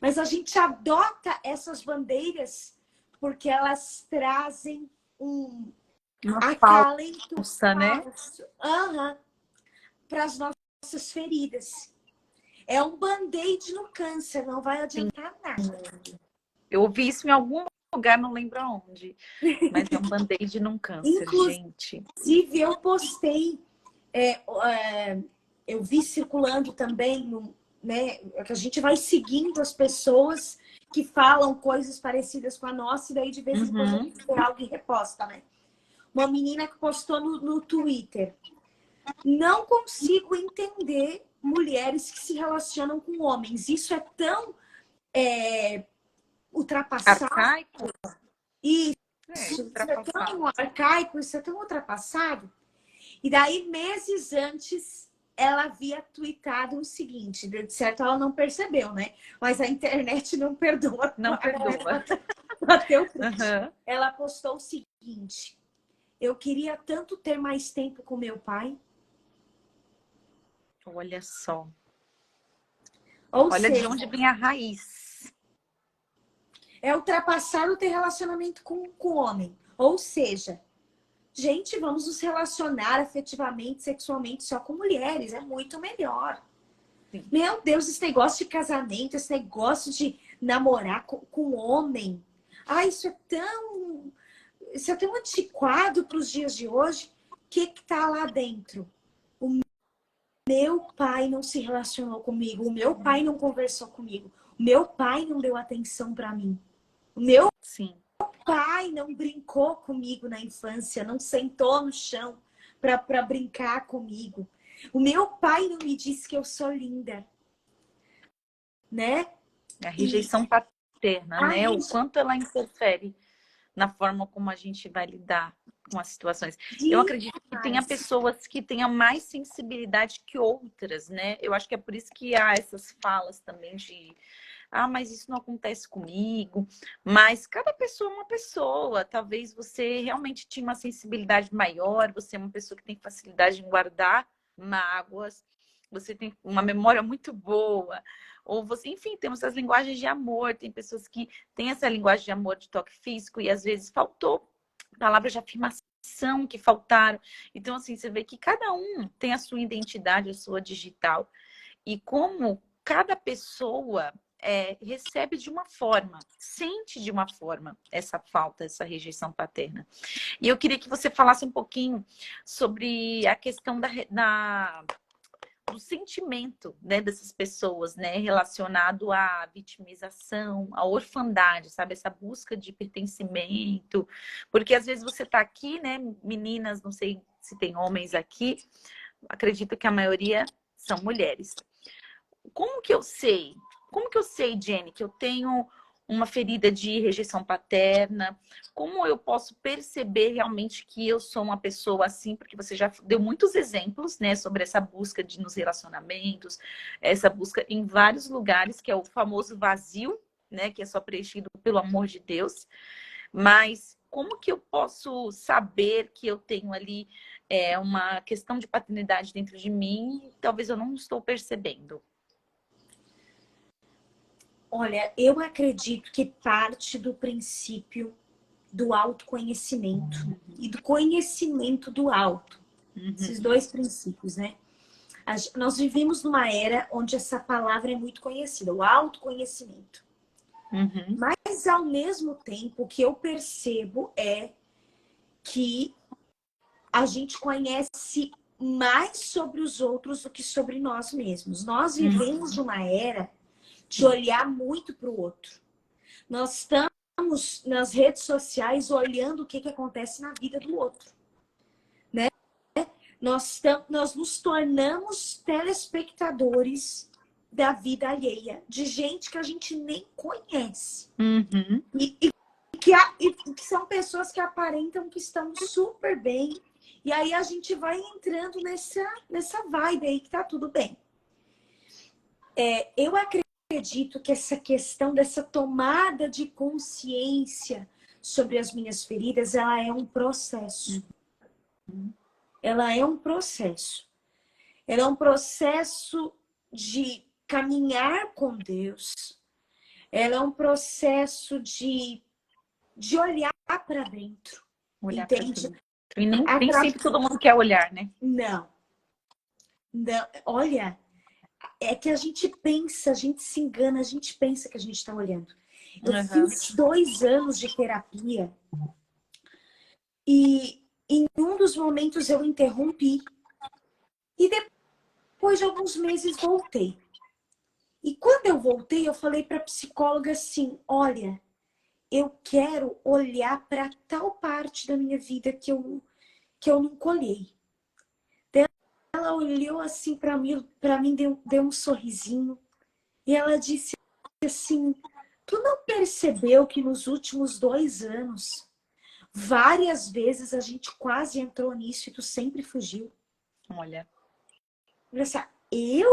Mas a gente adota essas bandeiras porque elas trazem um Uma acalento falsa, né? falso para as nossas feridas. É um band-aid no câncer, não vai adiantar nada. Eu ouvi isso em algum lugar, não lembro aonde. Mas é um band-aid num câncer, gente. Inclusive, eu postei, eu vi circulando também, né, que a gente vai seguindo as pessoas que falam coisas parecidas com a nossa, e daí de vez em quando a gente vê algo e reposta, né? Uma menina que postou no Twitter. Não consigo entender mulheres que se relacionam com homens. Isso é tão ultrapassado. Arcaico? Isso é tão arcaico, isso é tão ultrapassado. E daí, meses antes, ela havia tweetado o seguinte. De certo, ela não percebeu, né? Mas a internet não perdoa. Não perdoa. Bateu print. Ela postou o seguinte. Eu queria tanto ter mais tempo com meu pai. Olha só. Olha seja, de onde vem a raiz. É ultrapassado ter relacionamento com o homem. Ou seja, gente, vamos nos relacionar afetivamente, sexualmente só com mulheres. É muito melhor. Sim. Meu Deus, esse negócio de casamento, esse negócio de namorar com homem. Ah, isso é tão antiquado para os dias de hoje. O que está lá dentro? O meu pai não se relacionou comigo. O meu pai não conversou comigo. O meu pai não deu atenção para mim. O meu pai não brincou comigo na infância, não sentou no chão para brincar comigo. O meu pai não me disse que eu sou linda, né? A rejeição paterna, né? O quanto ela interfere na forma como a gente vai lidar com as situações. Eu acredito que tenha pessoas que tenham mais sensibilidade que outras, né? Eu acho que é por isso que há essas falas também de mas isso não acontece comigo. Mas cada pessoa é uma pessoa. Talvez você realmente tinha uma sensibilidade maior, você é uma pessoa que tem facilidade em guardar mágoas, você tem uma memória muito boa. Ou você, enfim, temos as linguagens de amor. Tem pessoas que têm essa linguagem de amor de toque físico e às vezes faltou palavras de afirmação que faltaram. Então, assim, você vê que cada um tem a sua identidade, a sua digital. E como cada pessoa recebe de uma forma, sente de uma forma essa falta, essa rejeição paterna. E eu queria que você falasse um pouquinho sobre a questão do sentimento, né, dessas pessoas, né, relacionado à vitimização, à orfandade, sabe? Essa busca de pertencimento. Porque às vezes você está aqui, né, meninas, não sei se tem homens aqui, acredito que a maioria são mulheres. Como que eu sei? Como que eu sei, Jenny, que eu tenho uma ferida de rejeição paterna? Como eu posso perceber realmente que eu sou uma pessoa assim? Porque você já deu muitos exemplos, né, sobre essa busca nos relacionamentos, essa busca em vários lugares, que é o famoso vazio, né, que é só preenchido pelo amor de Deus. Mas como que eu posso saber que eu tenho ali uma questão de paternidade dentro de mim e talvez eu não estou percebendo? Olha, eu acredito que parte do princípio do autoconhecimento e do conhecimento do auto. Esses dois princípios, né? Nós vivemos numa era onde essa palavra é muito conhecida, o autoconhecimento. Mas, ao mesmo tempo, o que eu percebo é que a gente conhece mais sobre os outros do que sobre nós mesmos. Nós vivemos numa era de olhar muito para o outro. Nós estamos nas redes sociais olhando o que acontece na vida do outro, né? Nós nos tornamos telespectadores da vida alheia, de gente que a gente nem conhece. E que são pessoas que aparentam que estão super bem. E aí a gente vai entrando nessa vibe aí que tá tudo bem. Eu acredito que essa questão dessa tomada de consciência sobre as minhas feridas, ela é um processo. Ela é um processo. Ela é um processo de caminhar com Deus. Ela é um processo de olhar para dentro. Olhar entende? Pra e nem sempre todo mundo quer olhar, né? Não. Olha, é que a gente pensa, a gente se engana, a gente pensa que a gente está olhando. Eu fiz 2 anos de terapia e em um dos momentos eu interrompi. E depois de alguns meses voltei. E quando eu voltei, eu falei para a psicóloga assim, olha, eu quero olhar para tal parte da minha vida que eu não colhei. Ela olhou assim para mim deu um sorrisinho. E ela disse assim, tu não percebeu que nos últimos 2 anos, várias vezes a gente quase entrou nisso e tu sempre fugiu? Olha. Eu?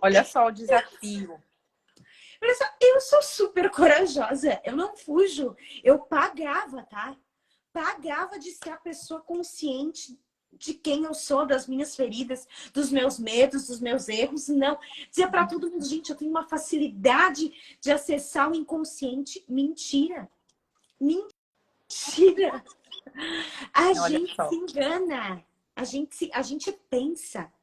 Olha só o desafio. Eu sou super corajosa, eu não fujo. Eu pagava, tá? Pagava de ser a pessoa consciente de quem eu sou, das minhas feridas, dos meus medos, dos meus erros. Não. Dizia pra todo mundo, gente, eu tenho uma facilidade de acessar o inconsciente. Mentira. Mentira. A gente se engana. A gente pensa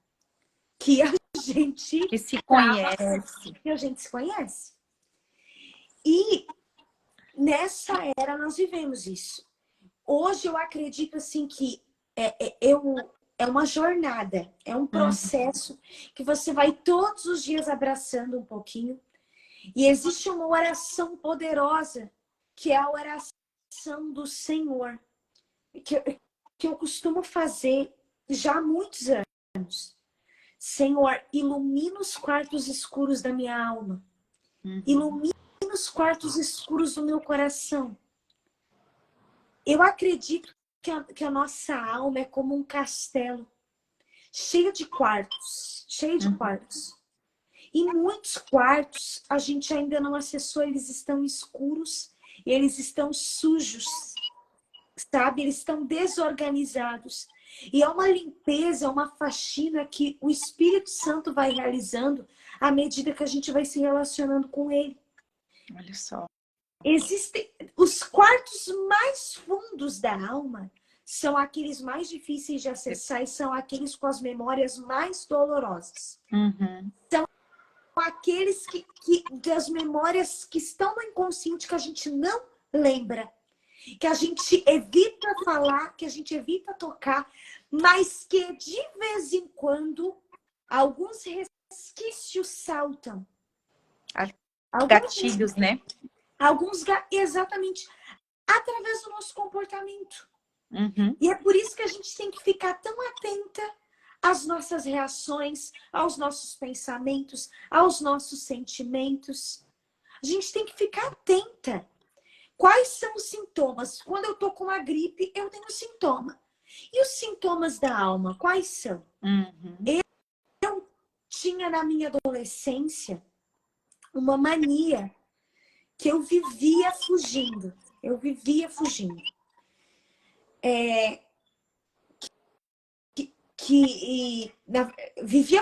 que a gente que se conhece. Que a gente se conhece. E nessa era nós vivemos isso. Hoje eu acredito assim que é uma jornada, é um processo que você vai todos os dias abraçando um pouquinho. E existe uma oração poderosa, que é a oração do Senhor, que eu costumo fazer já há muitos anos. Senhor, ilumina os quartos escuros da minha alma. Ilumina os quartos escuros do meu coração. Eu acredito que a nossa alma é como um castelo, cheio de quartos, E muitos quartos a gente ainda não acessou, eles estão escuros e eles estão sujos, sabe? Eles estão desorganizados. E é uma limpeza, uma faxina que o Espírito Santo vai realizando à medida que a gente vai se relacionando com ele. Olha só. Existem os quartos mais fundos da alma, são aqueles mais difíceis de acessar e são aqueles com as memórias mais dolorosas. São aqueles das memórias que estão no inconsciente que a gente não lembra, que a gente evita falar, que a gente evita tocar, mas que de vez em quando alguns resquícios saltam. Gatilhos, né? Exatamente, através do nosso comportamento. E é por isso que a gente tem que ficar tão atenta às nossas reações, aos nossos pensamentos, aos nossos sentimentos. A gente tem que ficar atenta. Quais são os sintomas? Quando eu tô com uma gripe, eu tenho sintoma. E os sintomas da alma, quais são? Eu tinha na minha adolescência uma mania que eu vivia fugindo. Vivia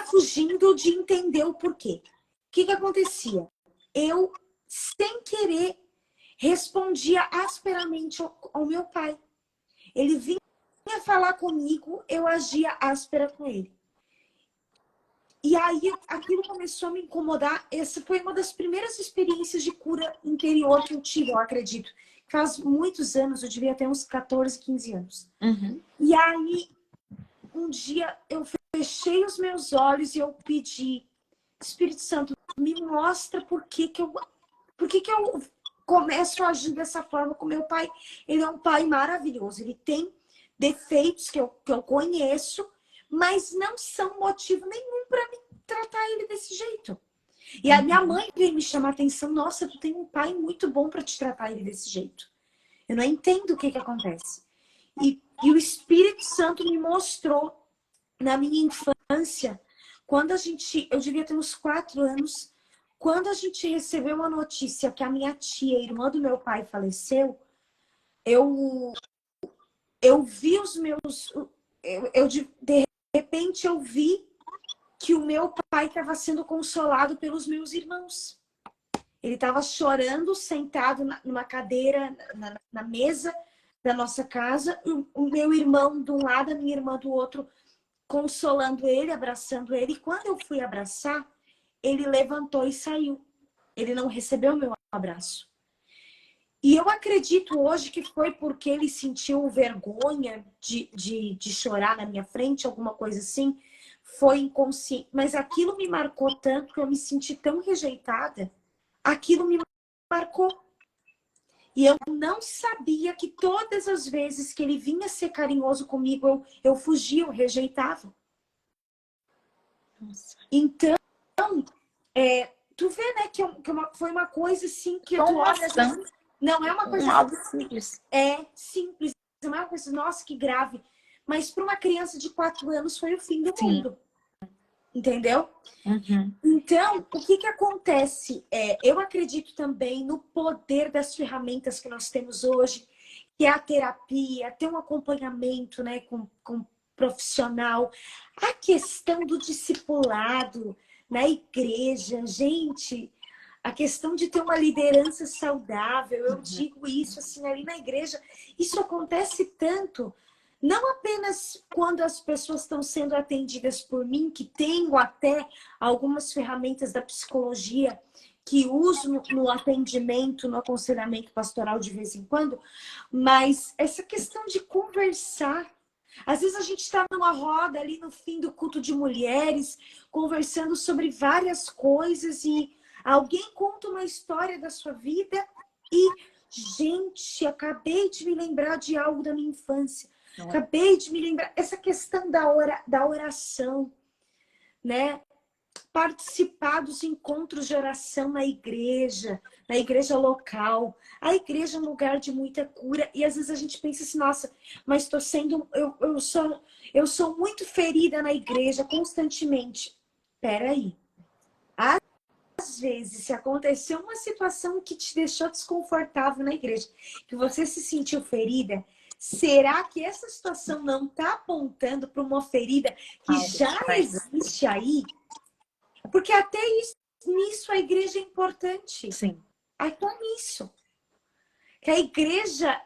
fugindo de entender o porquê. O que acontecia? Eu, sem querer, respondia asperamente ao meu pai. Ele vinha falar comigo, eu agia áspera com ele. E aí aquilo começou a me incomodar. Essa foi uma das primeiras experiências de cura interior que eu tive, eu acredito. faz muitos anos, eu devia ter uns 14, 15 anos. Uhum. E aí, um dia eu fechei os meus olhos e eu pedi, Espírito Santo, me mostra por que que eu começo a agir dessa forma com meu pai. Ele é um pai maravilhoso, ele tem defeitos que eu conheço, mas não são motivo nenhum para me tratar ele desse jeito. E a minha mãe veio me chamar a atenção, nossa, tu tem um pai muito bom para te tratar ele desse jeito. Eu não entendo o que que acontece. E o Espírito Santo me mostrou na minha infância, quando eu devia ter uns 4 anos, quando a gente recebeu a notícia que a minha tia, irmã do meu pai, faleceu, eu, eu vi os meus... de repente, eu vi que o meu pai estava sendo consolado pelos meus irmãos. Ele estava chorando, sentado numa cadeira, na mesa da nossa casa. O meu irmão de um lado, a minha irmã do outro, consolando ele, abraçando ele. E quando eu fui abraçar, ele levantou e saiu. Ele não recebeu meu abraço. E eu acredito hoje que foi porque ele sentiu vergonha de chorar na minha frente, alguma coisa assim. Foi inconsciente. Mas aquilo me marcou tanto que eu me senti tão rejeitada. Aquilo me marcou. E eu não sabia que todas as vezes que ele vinha ser carinhoso comigo, eu fugia, eu rejeitava. Nossa. Então, tu vê, né, foi uma coisa assim que Foi tu uma olha, às ação, vezes, não é uma coisa algo simples. simples, não é uma coisa, nossa, que grave. Mas para uma criança de 4 anos foi o fim do Sim. mundo. Entendeu? Uhum. Então, o que que acontece? Eu acredito também no poder das ferramentas que nós temos hoje, que é a terapia, ter um acompanhamento, né, com profissional, a questão do discipulado na igreja, gente, a questão de ter uma liderança saudável, eu digo isso assim, ali na igreja, isso acontece tanto. Não apenas quando as pessoas estão sendo atendidas por mim, que tenho até algumas ferramentas da psicologia que uso no atendimento, no aconselhamento pastoral de vez em quando, mas essa questão de conversar. Às vezes a gente está numa roda ali no fim do culto de mulheres, conversando sobre várias coisas e alguém conta uma história da sua vida e, gente, acabei de me lembrar de algo da minha infância. Acabei de me lembrar, essa questão da oração, né? Participar dos encontros de oração na igreja local. A igreja é um lugar de muita cura. E às vezes a gente pensa assim, nossa, mas estou sendo. Eu sou muito ferida na igreja constantemente. Peraí. Às vezes, se aconteceu uma situação que te deixou desconfortável na igreja, que você se sentiu ferida, será que essa situação não está apontando para uma ferida que já existe aí? Porque até nisso a igreja é importante. Sim. Até nisso. Que a igreja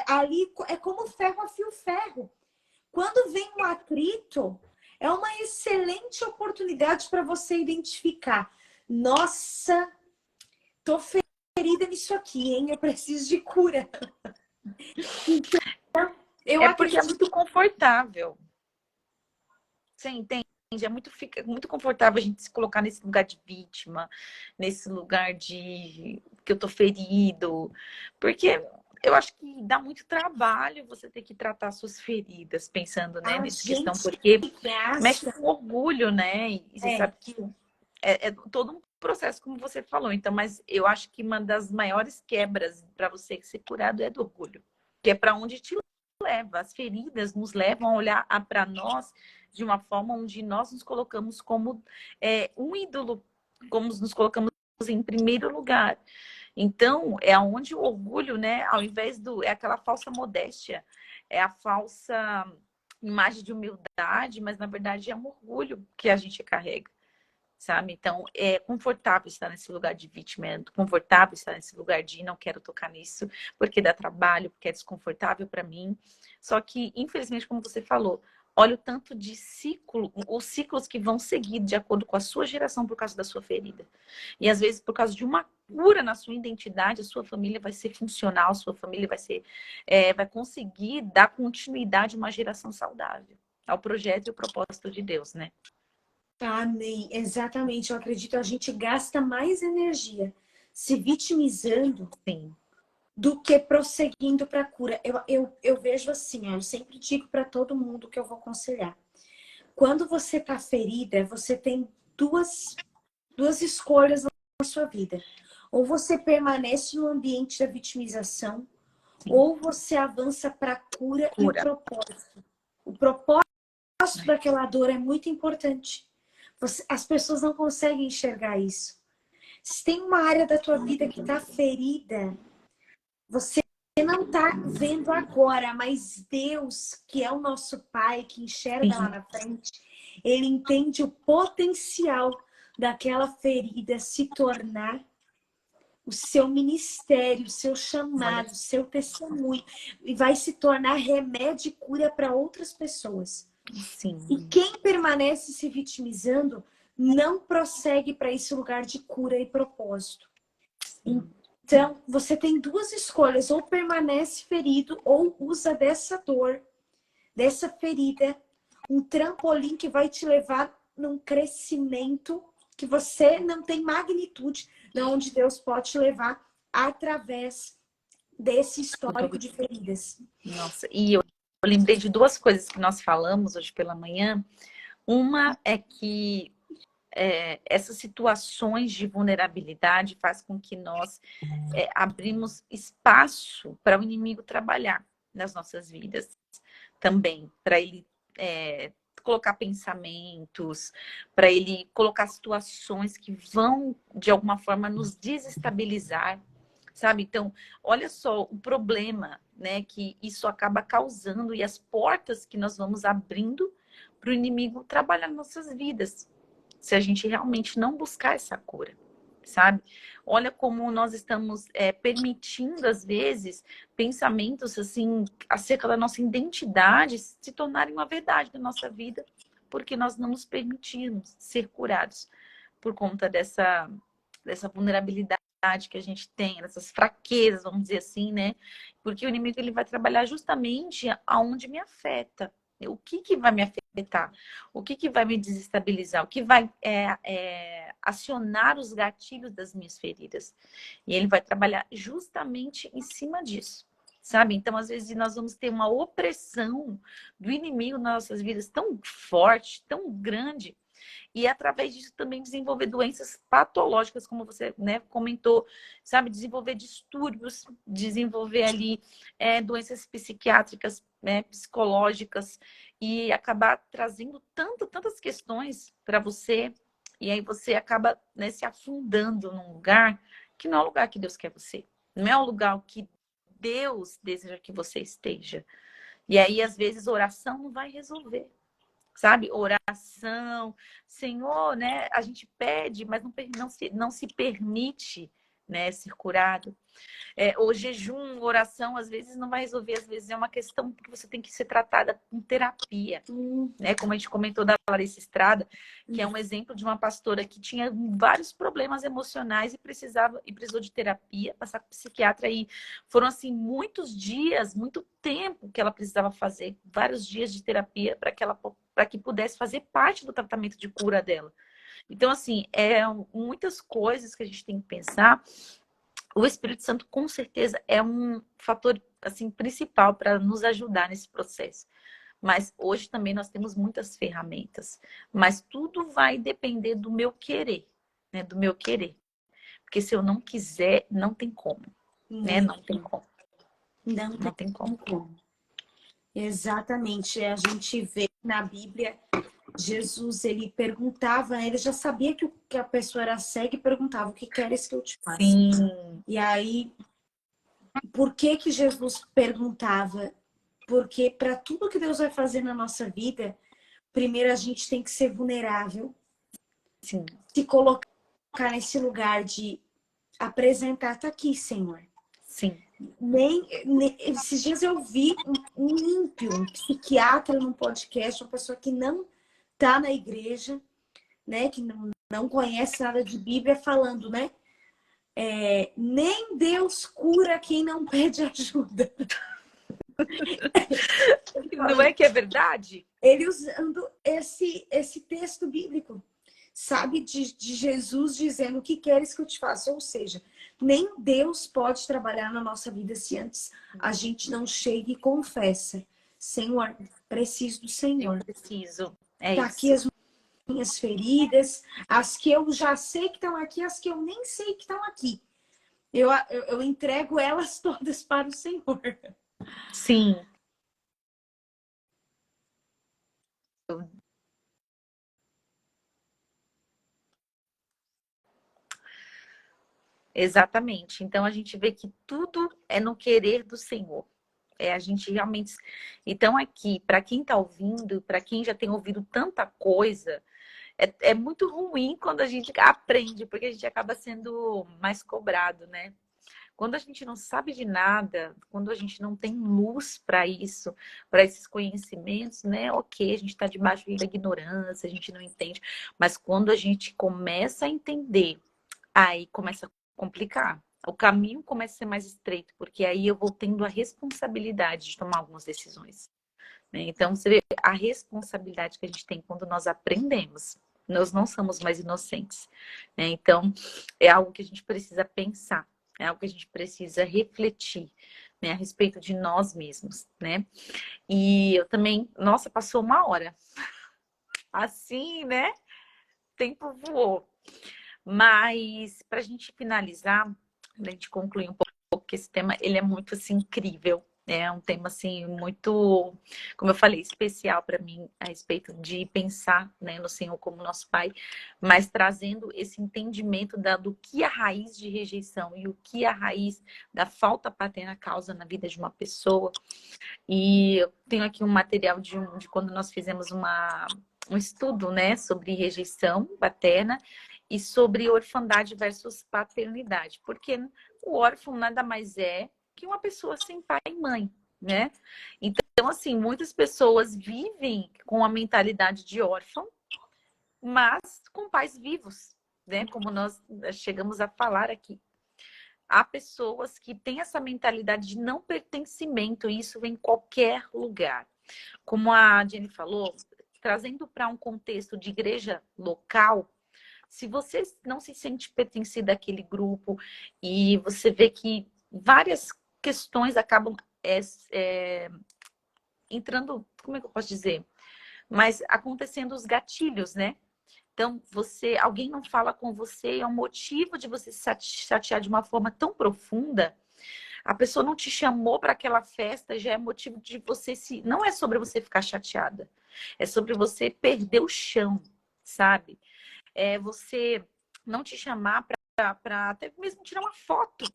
ali é como ferro afia o ferro. Quando vem um atrito, é uma excelente oportunidade para você identificar. Nossa, tô ferida nisso aqui, hein? Eu preciso de cura. Então, Porque é muito confortável. Você entende? Fica muito confortável a gente se colocar nesse lugar de vítima, nesse lugar de que eu tô ferido. Porque eu acho que dá muito trabalho você ter que tratar suas feridas, pensando, né, nessa questão, porque mexe com orgulho, né? E você sabe que é todo um processo, como você falou. Então, mas eu acho que uma das maiores quebras para você ser curado é do orgulho, que é para onde te leva. As feridas nos levam a olhar para nós de uma forma onde nós nos colocamos como um ídolo, como nos colocamos em primeiro lugar. Então, é onde o orgulho, né, ao invés é aquela falsa modéstia, é a falsa imagem de humildade, mas na verdade é um orgulho que a gente carrega, sabe? Então, é confortável estar nesse lugar de vítima, é confortável estar nesse lugar de não quero tocar nisso, porque dá trabalho, porque é desconfortável para mim. Só que, infelizmente, como você falou, Olha o tanto de ciclo, os ciclos que vão seguir de acordo com a sua geração por causa da sua ferida. E às vezes, por causa de uma cura na sua identidade, a sua família vai ser funcional, a sua família vai conseguir dar continuidade a uma geração saudável, ao projeto e ao propósito de Deus, né? Amém. Exatamente. Eu acredito que a gente gasta mais energia se vitimizando Sim. do que prosseguindo para a cura. Eu vejo assim, ó, eu sempre digo para todo mundo que eu vou aconselhar. Quando você está ferida, você tem duas escolhas na sua vida. Ou você permanece no ambiente da vitimização, Sim. ou você avança para a cura e o propósito. O propósito daquela dor é muito importante. As pessoas não conseguem enxergar isso. Se tem uma área da tua vida que está ferida, você não está vendo agora, mas Deus, que é o nosso Pai, que enxerga lá na frente, Ele entende o potencial daquela ferida se tornar o seu ministério, o seu chamado, o seu testemunho, e vai se tornar remédio e cura para outras pessoas. Sim. E quem permanece se vitimizando não prossegue para esse lugar de cura e propósito. Então, você tem duas escolhas: ou permanece ferido, ou usa dessa dor, dessa ferida, um trampolim que vai te levar num crescimento que você não tem magnitude de onde Deus pode te levar através desse histórico de feridas. Nossa, e eu lembrei de duas coisas que nós falamos hoje pela manhã. Uma é que essas situações de vulnerabilidade faz com que nós abrimos espaço para o inimigo trabalhar nas nossas vidas também, para ele colocar pensamentos, para ele colocar situações que vão, de alguma forma, nos desestabilizar, sabe? Então, olha só o problema, né, que isso acaba causando e as portas que nós vamos abrindo para o inimigo trabalhar nas nossas vidas, se a gente realmente não buscar essa cura, sabe? Olha como nós estamos permitindo, às vezes, pensamentos assim acerca da nossa identidade se tornarem uma verdade da nossa vida, porque nós não nos permitimos ser curados por conta dessa vulnerabilidade que a gente tem, dessas fraquezas, vamos dizer assim, né? Porque o inimigo ele vai trabalhar justamente aonde me afeta. O que vai me afetar? O que vai me desestabilizar? O que vai acionar os gatilhos das minhas feridas? E ele vai trabalhar justamente em cima disso, sabe? Então, às vezes, nós vamos ter uma opressão do inimigo nas nossas vidas tão forte, tão grande, e através disso também desenvolver doenças patológicas, como você, né, comentou, sabe? Desenvolver distúrbios, desenvolver ali doenças psiquiátricas, né, psicológicas, e acabar trazendo tantas questões para você, e aí você acaba, né, se afundando num lugar que não é o lugar que Deus quer você, não é o lugar que Deus deseja que você esteja. E aí, às vezes, oração não vai resolver. Sabe? Oração, Senhor, né? A gente pede, mas não se permite, né, ser curado. O jejum, oração, às vezes não vai resolver, às vezes é uma questão que você tem que ser tratada com terapia, né? Como a gente comentou da Larissa Estrada, que é um exemplo de uma pastora que tinha vários problemas emocionais e precisou de terapia, passar com psiquiatra, e foram assim muitos dias, muito tempo que ela precisava fazer, vários dias de terapia para que pudesse fazer parte do tratamento de cura dela. Então, assim, muitas coisas que a gente tem que pensar. O Espírito Santo, com certeza, é um fator assim principal para nos ajudar nesse processo. Mas hoje também nós temos muitas ferramentas. Mas tudo vai depender do meu querer, né? Do meu querer. Porque se eu não quiser, não tem como. Né? Não tem como. Não tem como. Exatamente. A gente vê na Bíblia, Jesus, ele perguntava, ele já sabia que a pessoa era cega e perguntava: o que queres que eu te faça? Sim. E aí, por que Jesus perguntava? Porque para tudo que Deus vai fazer na nossa vida, primeiro a gente tem que ser vulnerável. Sim. Se colocar nesse lugar de apresentar, tá aqui, Senhor. Sim. Esses dias eu vi um ímpio, um psiquiatra num podcast, uma pessoa que não tá na igreja, né? Que não conhece nada de Bíblia, falando, né? Nem Deus cura quem não pede ajuda. Não é que é verdade? Ele usando esse texto bíblico, sabe? De Jesus dizendo: o que queres que eu te faça? Ou seja, nem Deus pode trabalhar na nossa vida se antes a gente não chega e confessa: Senhor, preciso do Eu Senhor. preciso. É Tá aqui isso. as minhas feridas, as que eu já sei que estão aqui, as que eu nem sei que estão aqui. Eu entrego elas todas para o Senhor. Sim. Exatamente. Então a gente vê que tudo é no querer do Senhor. A gente realmente. Então, aqui, para quem está ouvindo, para quem já tem ouvido tanta coisa, é muito ruim quando a gente aprende, porque a gente acaba sendo mais cobrado, né? Quando a gente não sabe de nada, quando a gente não tem luz para isso, para esses conhecimentos, né? Ok, a gente está debaixo da ignorância, a gente não entende. Mas quando a gente começa a entender, aí começa a complicar. O caminho começa a ser mais estreito, porque aí eu vou tendo a responsabilidade de tomar algumas decisões, né? Então, você vê a responsabilidade que a gente tem quando nós aprendemos. Nós não somos mais inocentes, né? Então, é algo que a gente precisa pensar, é algo que a gente precisa refletir, né, a respeito de nós mesmos, né? E eu também, nossa, passou uma hora. Assim, né? O tempo voou. Mas, para a gente finalizar, a gente concluir um pouco que esse tema, ele é muito, assim, incrível. É um tema, assim, muito, como eu falei, especial para mim, a respeito de pensar, né, no Senhor como nosso Pai, mas trazendo esse entendimento do que a raiz de rejeição e o que a raiz da falta paterna causa na vida de uma pessoa. E eu tenho aqui um material de quando nós fizemos um estudo, né, sobre rejeição paterna e sobre orfandade versus paternidade. Porque o órfão nada mais é que uma pessoa sem pai e mãe, né? Então, assim, muitas pessoas vivem com a mentalidade de órfão, mas com pais vivos, né? Como nós chegamos a falar aqui. Há pessoas que têm essa mentalidade de não pertencimento, e isso vem em qualquer lugar. Como a Jenny falou, trazendo para um contexto de igreja local, se você não se sente pertencida àquele grupo e você vê que várias questões acabam entrando, como é que eu posso dizer? Mas acontecendo os gatilhos, né? Então, alguém não fala com você, é um motivo de você se chatear de uma forma tão profunda. A pessoa não te chamou para aquela festa, já é motivo de você se. Não é sobre você ficar chateada, é sobre você perder o chão, sabe? É você não te chamar para até mesmo tirar uma foto,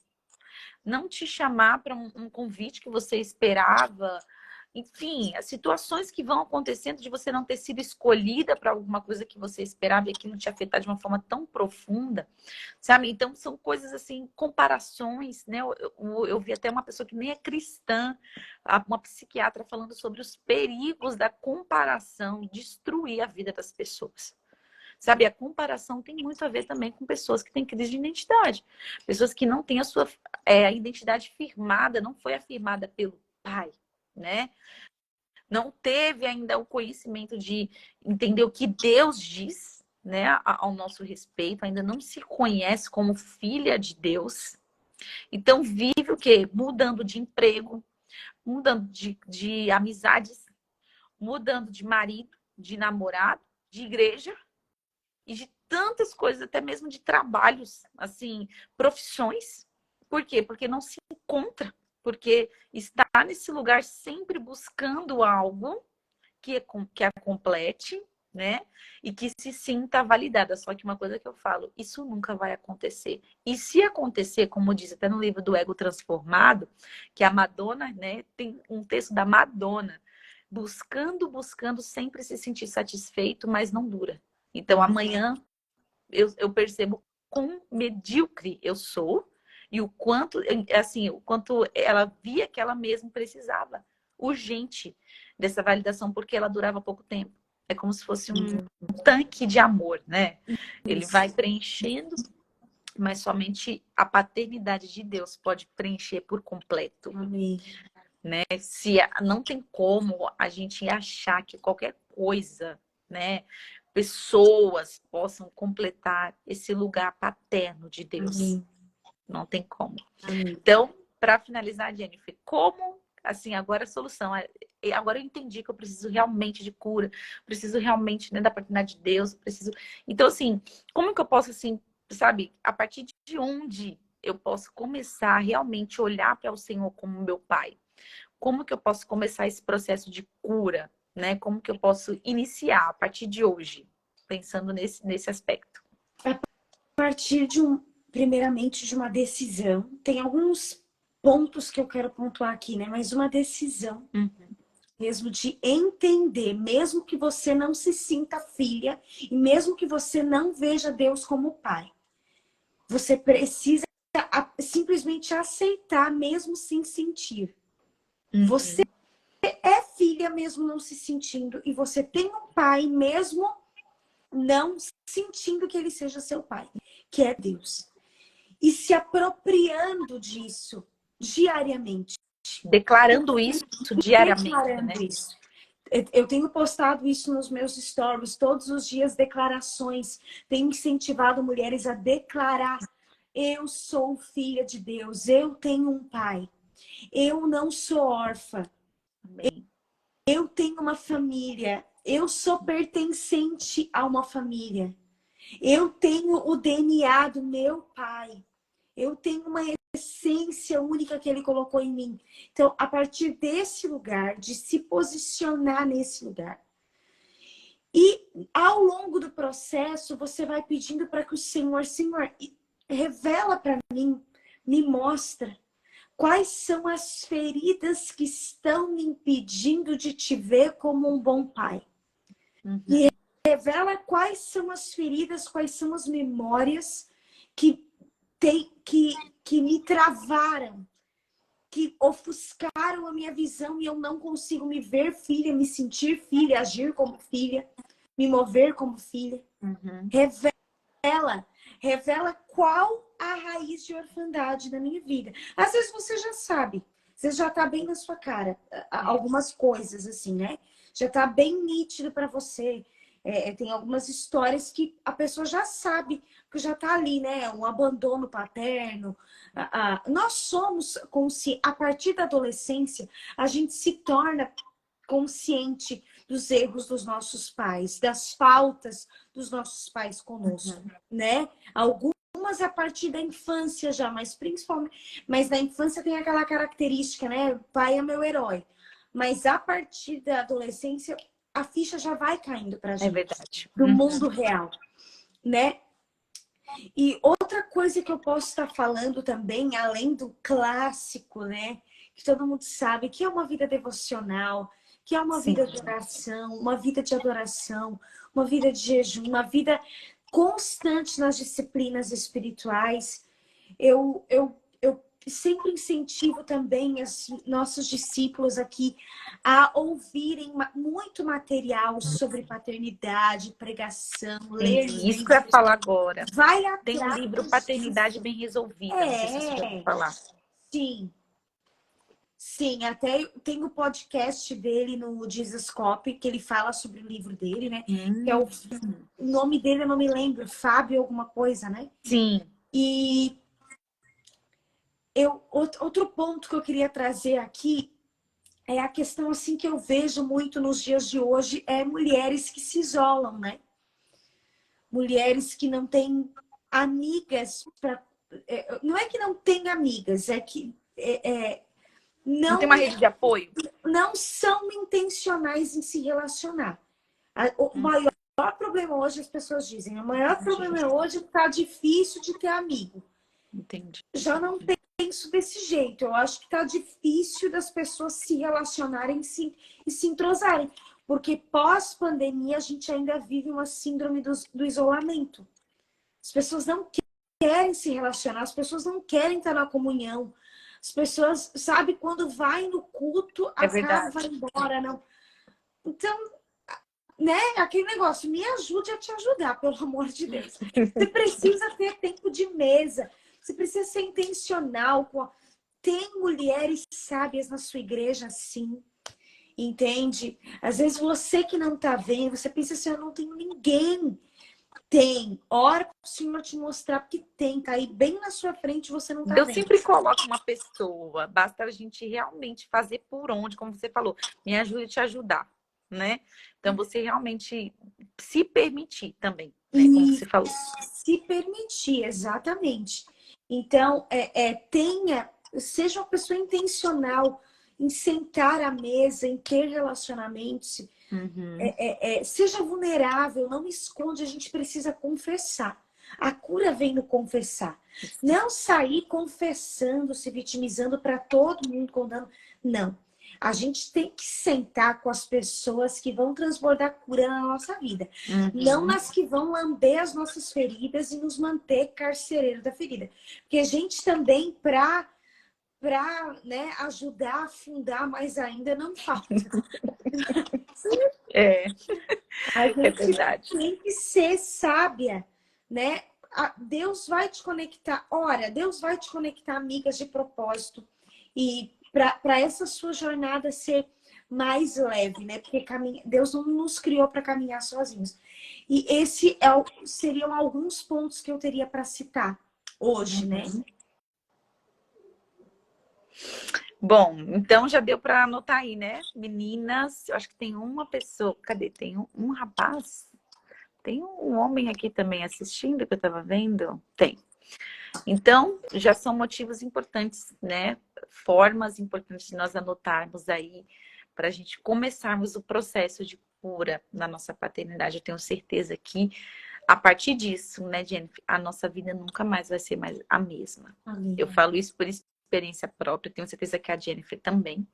não te chamar para um convite que você esperava. Enfim, as situações que vão acontecendo de você não ter sido escolhida para alguma coisa que você esperava e aquilo te afetar de uma forma tão profunda, sabe? Então, são coisas assim, comparações, né? Eu vi até uma pessoa que nem é cristã, uma psiquiatra falando sobre os perigos da comparação destruir a vida das pessoas. Sabe, a comparação tem muito a ver também com pessoas que têm crise de identidade. Pessoas que não têm a sua a identidade firmada, não foi afirmada pelo pai, né? Não teve ainda o conhecimento de entender o que Deus diz, né, ao nosso respeito, ainda não se conhece como filha de Deus. Então vive o quê? Mudando de emprego, mudando de amizades, mudando de marido, de namorado, de igreja e de tantas coisas, até mesmo de trabalhos, assim, profissões. Por quê? Porque não se encontra, porque está nesse lugar sempre buscando algo que a complete, né? E que se sinta validada. Só que uma coisa que eu falo, isso nunca vai acontecer. E se acontecer, como diz até no livro do Ego Transformado, que a Madonna, né, tem um texto da Madonna, buscando sempre se sentir satisfeito, mas não dura. Então amanhã eu percebo quão medíocre eu sou E o quanto, assim, o quanto ela via que ela mesma precisava urgente dessa validação, porque ela durava pouco tempo. É como se fosse um tanque de amor, né? Ele vai preenchendo, mas somente a paternidade de Deus pode preencher por completo. Amém. Né? Não tem como a gente achar que qualquer coisa, né, pessoas possam completar esse lugar paterno de Deus. Amém. Não tem como. Amém. Então, para finalizar, Jennifer, como assim, agora a solução agora eu entendi que eu preciso realmente de cura, preciso realmente, né, da paternidade de Deus, preciso. Então, assim, como que eu posso, assim, sabe, a partir de onde eu posso começar a realmente olhar para o Senhor como meu pai? Como que eu posso começar esse processo de cura, né? Como que eu posso iniciar a partir de hoje, pensando nesse aspecto? A partir primeiramente, de uma decisão. Tem alguns pontos que eu quero pontuar aqui, né? Mas uma decisão mesmo de entender, mesmo que você não se sinta filha e mesmo que você não veja Deus como pai, você precisa simplesmente aceitar mesmo sem sentir. Você é filha mesmo não se sentindo e você tem um pai mesmo não sentindo que ele seja seu pai, que é Deus. E se apropriando disso diariamente. Declarando isso diariamente, Declarando né? isso. Eu tenho postado isso nos meus stories, todos os dias, declarações. Tenho incentivado mulheres a declarar: eu sou filha de Deus, eu tenho um pai, eu não sou órfã, Amém. eu tenho uma família, eu sou pertencente a uma família, eu tenho o DNA do meu pai, eu tenho uma essência única que ele colocou em mim. Então, a partir desse lugar, de se posicionar nesse lugar. E ao longo do processo, você vai pedindo para que o Senhor revela para mim, me mostra quais são as feridas que estão me impedindo de te ver como um bom pai. Me revela quais são as feridas, quais são as memórias que me travaram, que ofuscaram a minha visão e eu não consigo me ver filha, me sentir filha, agir como filha, me mover como filha. Revela qual a raiz de orfandade da minha vida. Às vezes você já sabe, você já tá bem na sua cara, algumas coisas assim, né? Já tá bem nítido para você. Tem algumas histórias que a pessoa já sabe, porque já tá ali, né? Um abandono paterno. Nós somos conscientes, a partir da adolescência, a gente se torna consciente dos erros dos nossos pais, das faltas dos nossos pais conosco, né? Algumas a partir da infância já, mas principalmente, mas na infância tem aquela característica, né? O pai é meu herói. Mas a partir da adolescência, a ficha já vai caindo pra gente. É verdade. Do mundo real, né? E outra coisa que eu posso estar falando também, além do clássico, né? Que todo mundo sabe, que é uma vida devocional, que é uma vida de oração, uma vida de adoração, uma vida de jejum, uma vida constante nas disciplinas espirituais. Eu sempre incentivo também os nossos discípulos aqui a ouvirem muito material sobre paternidade, pregação, ler Isso que eu ia livros. falar agora. Vai Tem um atrás livro Paternidade Bem Resolvida. Não sei se você já ouviu falar. Sim. Sim, até tem o podcast dele no Jesuscope, que ele fala sobre o livro dele, né? Que é o nome dele, eu não me lembro, Fábio alguma coisa, né? Sim. E outro ponto que eu queria trazer aqui é a questão assim que eu vejo muito nos dias de hoje, é mulheres que se isolam, né? Mulheres que não têm amigas para... Não é que não tem amigas, é que Não tem uma rede de apoio? Não são intencionais em se relacionar. O maior problema hoje, as pessoas dizem, o maior problema hoje é que tá difícil de ter amigo. Entendi. Já não penso desse jeito. Eu acho que tá difícil das pessoas se relacionarem e se entrosarem. Porque pós-pandemia a gente ainda vive uma síndrome do isolamento. As pessoas não querem se relacionar, as pessoas não querem estar na comunhão. As pessoas, sabe, quando vai no culto, É acaba, vai verdade. embora, não. Então, né, aquele negócio, me ajude a te ajudar, pelo amor de Deus. Você precisa ter tempo de mesa, você precisa ser intencional. Tem mulheres sábias na sua igreja, sim. Entende? Às vezes você que não tá vendo, você pensa assim, eu não tenho ninguém. Tem. Ora para o Senhor te mostrar, porque tem. Tá aí bem na sua frente, você não tá Deus vendo. sempre coloca uma pessoa, basta a gente realmente fazer por onde, como você falou, me ajude a te ajudar, né? Então você realmente se permitir também, né? Como E você falou. se permitir, exatamente. Então, seja uma pessoa intencional em sentar à mesa, em ter relacionamentos. Uhum. Seja vulnerável, não esconde, a gente precisa confessar. A cura vem no confessar. Não sair confessando, se vitimizando para todo mundo, contando. Não. A gente tem que sentar com as pessoas que vão transbordar cura na nossa vida. Não Uhum. nas que vão lamber as nossas feridas e nos manter carcereiro da ferida. Porque a gente também, né, ajudar a afundar mais ainda, não falta. É, A é gente verdade. tem que ser sábia, né? Deus vai te conectar. Ora, Deus vai te conectar amigas de propósito. E para essa sua jornada ser mais leve, né? Porque Deus não nos criou para caminhar sozinhos. E seriam alguns pontos que eu teria para citar hoje, né? Uhum. Bom, então já deu para anotar aí, né? Meninas, eu acho que tem uma pessoa. Cadê? Tem um rapaz? Tem um homem aqui também assistindo que eu estava vendo? Tem. Então, já são motivos importantes, né? Formas importantes de nós anotarmos aí para a gente começarmos o processo de cura na nossa paternidade. Eu tenho certeza que a partir disso, né, Jennifer, a nossa vida nunca mais vai ser mais a mesma. Eu Amém. falo isso por experiência própria, tenho certeza que a Jennifer também.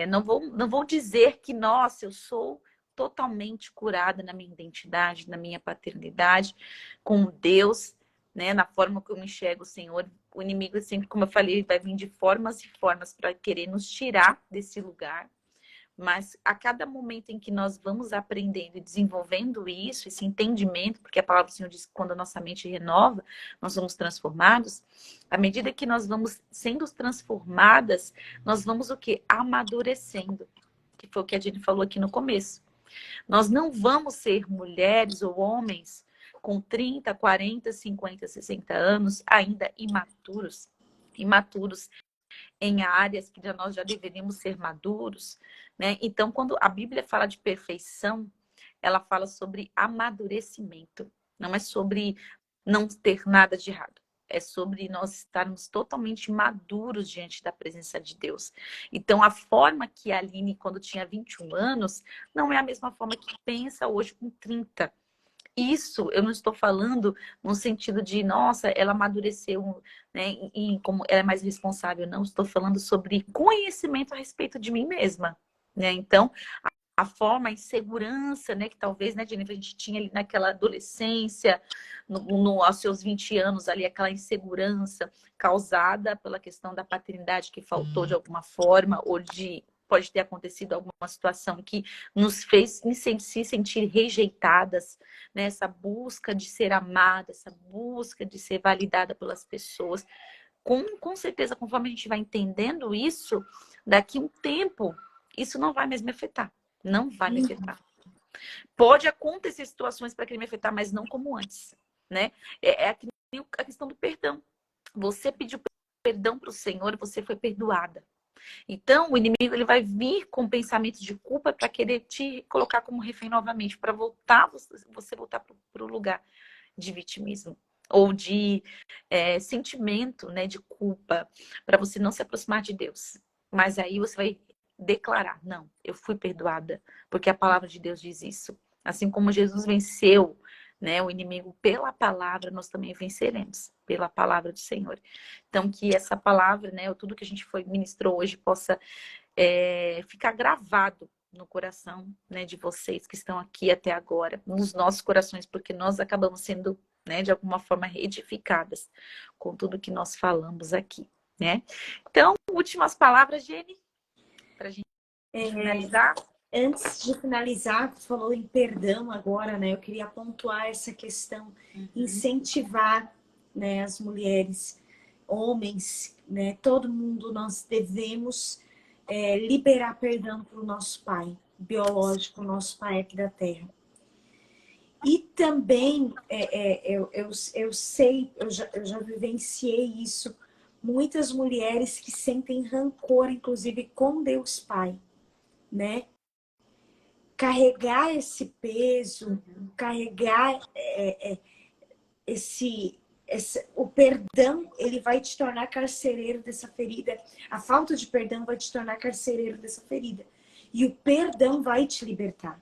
Não vou dizer que, nossa, eu sou totalmente curada na minha identidade, na minha paternidade, com Deus, né? Na forma que eu me enxergo o Senhor. O inimigo, sempre, como eu falei, vai vir de formas e formas para querer nos tirar desse lugar. Mas a cada momento em que nós vamos aprendendo e desenvolvendo isso, esse entendimento, porque a palavra do Senhor diz que quando a nossa mente renova, nós somos transformados. À medida que nós vamos sendo transformadas, nós vamos o quê? Amadurecendo. Que foi o que a Jenny falou aqui no começo. Nós não vamos ser mulheres ou homens com 30, 40, 50, 60 anos ainda imaturos. Imaturos em áreas que nós já deveríamos ser maduros, né? Então, quando a Bíblia fala de perfeição, ela fala sobre amadurecimento, não é sobre não ter nada de errado. É sobre nós estarmos totalmente maduros diante da presença de Deus. Então, a forma que a Aline, quando tinha 21 anos, não é a mesma forma que pensa hoje com 30. Isso eu não estou falando no sentido de, nossa, ela amadureceu, né, como ela é mais responsável. Não, estou falando sobre conhecimento a respeito de mim mesma, né? Então, a forma, a insegurança, né, que talvez, né, Jennifer, a gente tinha ali naquela adolescência, aos seus 20 anos ali, aquela insegurança causada pela questão da paternidade que faltou de alguma forma, ou pode ter acontecido alguma situação que nos fez se sentir rejeitadas, né? Essa busca de ser amada, essa busca de ser validada pelas pessoas. Com certeza, conforme a gente vai entendendo isso, daqui um tempo, isso não vai mais me afetar. Não vai me afetar. Pode acontecer situações para que me afetar, mas não como antes, né? A questão do perdão. Você pediu perdão para o Senhor, você foi perdoada. Então, o inimigo ele vai vir com pensamentos de culpa para querer te colocar como refém novamente, para você voltar para o lugar de vitimismo ou de sentimento, né, de culpa, para você não se aproximar de Deus. Mas aí você vai declarar: não, eu fui perdoada, porque a palavra de Deus diz isso. Assim como Jesus venceu, né, o inimigo pela palavra, nós também venceremos pela palavra do Senhor. Então, que essa palavra, né, tudo que a gente ministrou hoje possa ficar gravado no coração, né, de vocês que estão aqui até agora, nos nossos corações, porque nós acabamos sendo né? De alguma forma edificadas com tudo que nós falamos aqui, né? Então, últimas palavras, Jenny, para a gente finalizar. Antes de finalizar, você falou em perdão agora, né? Eu queria pontuar essa questão, incentivar, né, as mulheres, homens, né? Todo mundo nós devemos liberar perdão para o nosso pai biológico, o nosso pai aqui da Terra. E também eu sei, eu já vivenciei isso. Muitas mulheres que sentem rancor, inclusive com Deus Pai, né? Carregar esse peso, carregar o perdão, ele vai te tornar carcereiro dessa ferida. A falta de perdão vai te tornar carcereiro dessa ferida. E o perdão vai te libertar.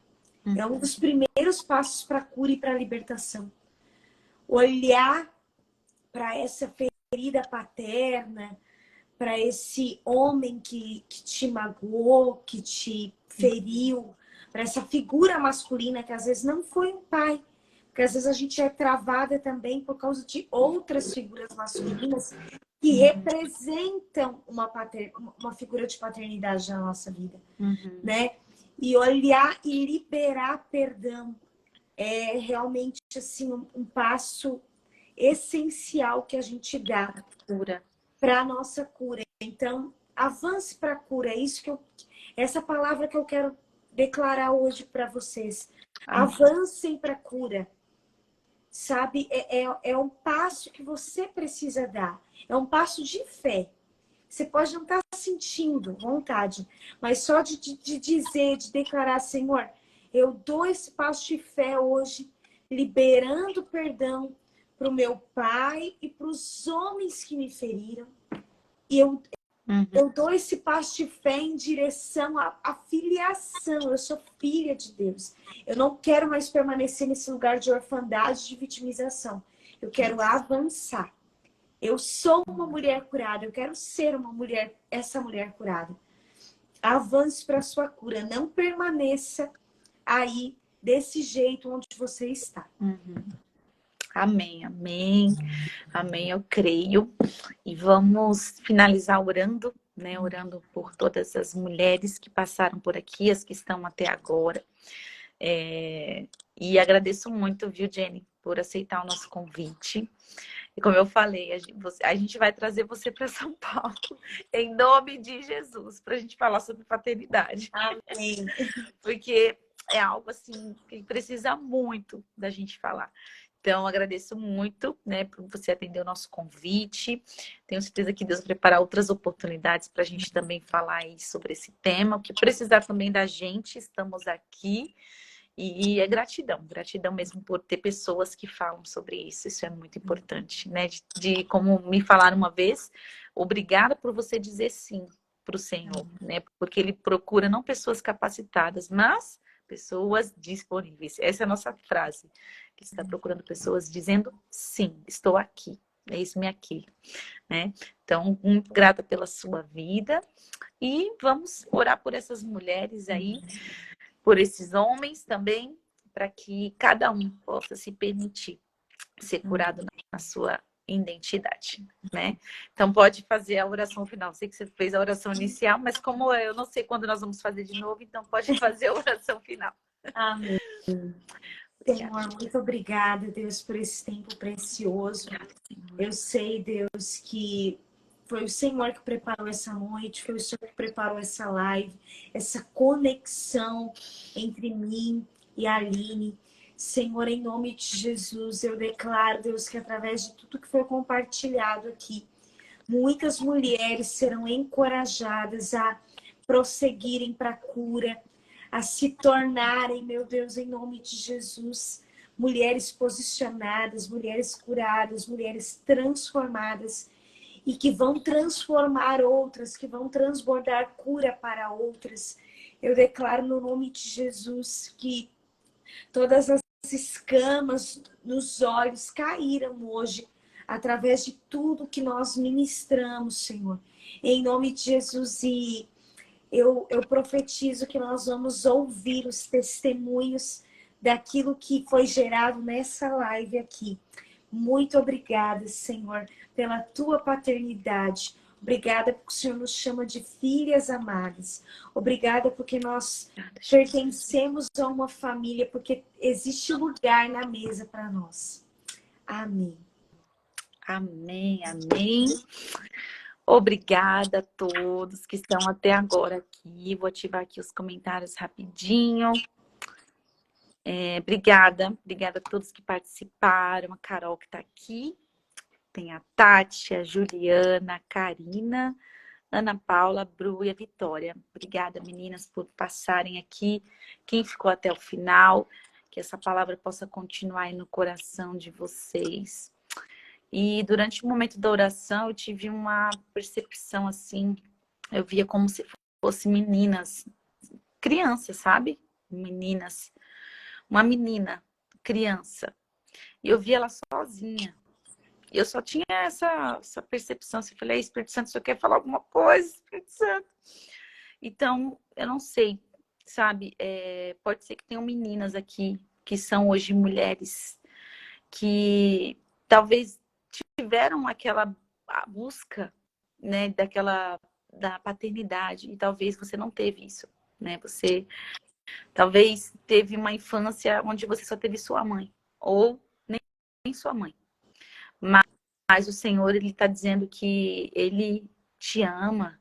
É um dos primeiros passos para a cura e para a libertação. Olhar para essa ferida paterna, para esse homem que te magoou, que te feriu, para essa figura masculina que às vezes não foi um pai, porque às vezes a gente é travada também por causa de outras figuras masculinas que representam uma figura de paternidade na nossa vida, né? E olhar e liberar perdão é realmente assim um passo essencial que a gente dá para a nossa cura. Então, avance para a cura. É isso essa palavra que eu quero declarar hoje para vocês. Avancem para a cura. Sabe? É um passo que você precisa dar. É um passo de fé. Você pode não estar sentindo vontade, mas só de dizer, de declarar, Senhor, eu dou esse passo de fé hoje, liberando perdão para o meu pai e para os homens que me feriram. E eu dou esse passo de fé em direção à filiação. Eu sou filha de Deus. Eu não quero mais permanecer nesse lugar de orfandade, de vitimização. Eu quero avançar. Eu sou uma mulher curada. Eu quero ser essa mulher curada. Avance para a sua cura. Não permaneça aí desse jeito onde você está. Amém, amém, amém, eu creio. E vamos finalizar orando, né? Orando por todas as mulheres que passaram por aqui, as que estão até agora. E agradeço muito, viu, Jenny, por aceitar o nosso convite. E como eu falei, a gente vai trazer você para São Paulo, em nome de Jesus, para a gente falar sobre paternidade. Amém. Porque é algo assim que precisa muito da gente falar. Então, agradeço muito, né, por você atender o nosso convite. Tenho certeza que Deus vai preparar outras oportunidades para a gente também falar aí sobre esse tema. O que precisar também da gente, estamos aqui. E é gratidão mesmo por ter pessoas que falam sobre isso. Isso é muito importante, né? Como me falaram uma vez, obrigada por você dizer sim para o Senhor, né? Porque Ele procura não pessoas capacitadas, mas pessoas disponíveis. Essa é a nossa frase. Ele está procurando pessoas dizendo sim, estou aqui, eis-me aqui, né? Então, muito grata pela sua vida e vamos orar por essas mulheres aí, por esses homens também, para que cada um possa se permitir ser curado na sua identidade, né? Então pode fazer a oração final. Sei que você fez a oração inicial, mas como eu não sei quando nós vamos fazer de novo, então pode fazer a oração final. Amém. Senhor, muito obrigada, Deus, por esse tempo precioso. Eu sei, Deus, que foi o Senhor que preparou essa noite, foi o Senhor que preparou essa live, essa conexão entre mim e a Aline. Senhor, em nome de Jesus, eu declaro, Deus, que através de tudo que foi compartilhado aqui, muitas mulheres serão encorajadas a prosseguirem para a cura, a se tornarem, meu Deus, em nome de Jesus, mulheres posicionadas, mulheres curadas, mulheres transformadas e que vão transformar outras, que vão transbordar cura para outras. Eu declaro no nome de Jesus que todas as escamas nos olhos caíram hoje através de tudo que nós ministramos, Senhor. Em nome de Jesus, e eu profetizo que nós vamos ouvir os testemunhos daquilo que foi gerado nessa live aqui. Muito obrigada, Senhor, pela tua paternidade. Obrigada porque o Senhor nos chama de filhas amadas. Obrigada porque nós pertencemos a uma família, porque existe lugar na mesa para nós. Amém. Amém, amém. Obrigada a todos que estão até agora aqui. Vou ativar aqui os comentários rapidinho. Obrigada a todos que participaram. A Carol que está aqui. Tem a Tati, a Juliana, a Karina, Ana Paula, a Bru e a Vitória. Obrigada, meninas, por passarem aqui. Quem ficou até o final, que essa palavra possa continuar aí no coração de vocês. E durante o momento da oração, eu tive uma percepção assim, eu via como se fossem meninas, crianças, sabe? Meninas, uma menina, criança. E eu via ela sozinha. Eu só tinha essa percepção. Eu falei, Espírito Santo, você quer falar alguma coisa, Espírito Santo? Então, eu não sei, sabe? Pode ser que tenham meninas aqui que são hoje mulheres que talvez tiveram aquela busca, né, da paternidade e talvez você não teve isso, né? Você talvez teve uma infância onde você só teve sua mãe ou nem sua mãe. Mas o Senhor, Ele está dizendo que Ele te ama.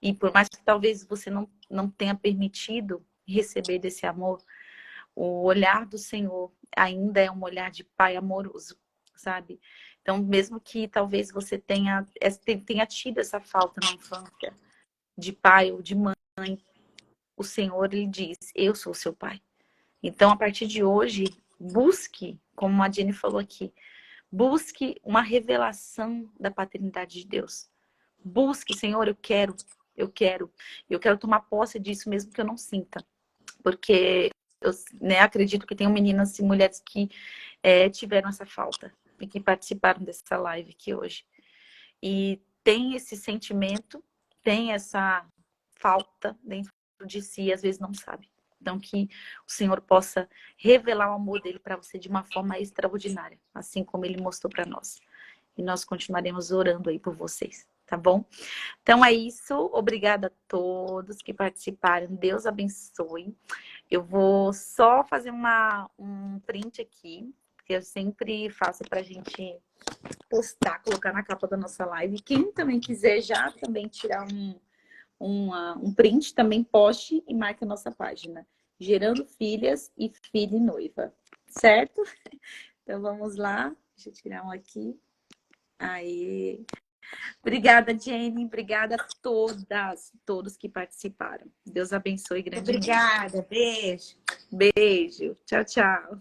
E por mais que talvez você não tenha permitido receber desse amor, o olhar do Senhor ainda é um olhar de pai amoroso, sabe? Então, mesmo que talvez você tenha tido essa falta na infância de pai ou de mãe, o Senhor, Ele diz, eu sou seu pai. Então, a partir de hoje, busque, como a Jenny falou aqui, busque uma revelação da paternidade de Deus. Busque, Senhor, eu quero tomar posse disso mesmo que eu não sinta. Porque eu, né, acredito que tem meninas e mulheres que tiveram essa falta e que participaram dessa live aqui hoje. E tem esse sentimento, tem essa falta dentro de si e às vezes não sabe. Então, que o Senhor possa revelar o amor dele para você de uma forma extraordinária, assim como ele mostrou para nós. E nós continuaremos orando aí por vocês, tá bom? Então é isso. Obrigada a todos que participaram. Deus abençoe. Eu vou só fazer um print aqui, que eu sempre faço para a gente postar, colocar na capa da nossa live. Quem também quiser já também tirar um print, também poste e marque a nossa página. Gerando Filhas e Filha e Noiva. Certo? Então vamos lá. Deixa eu tirar um aqui. Aí. Obrigada, Jenny. Obrigada a todos que participaram. Deus abençoe grandemente. Obrigada. Beijo. Beijo. Tchau, tchau.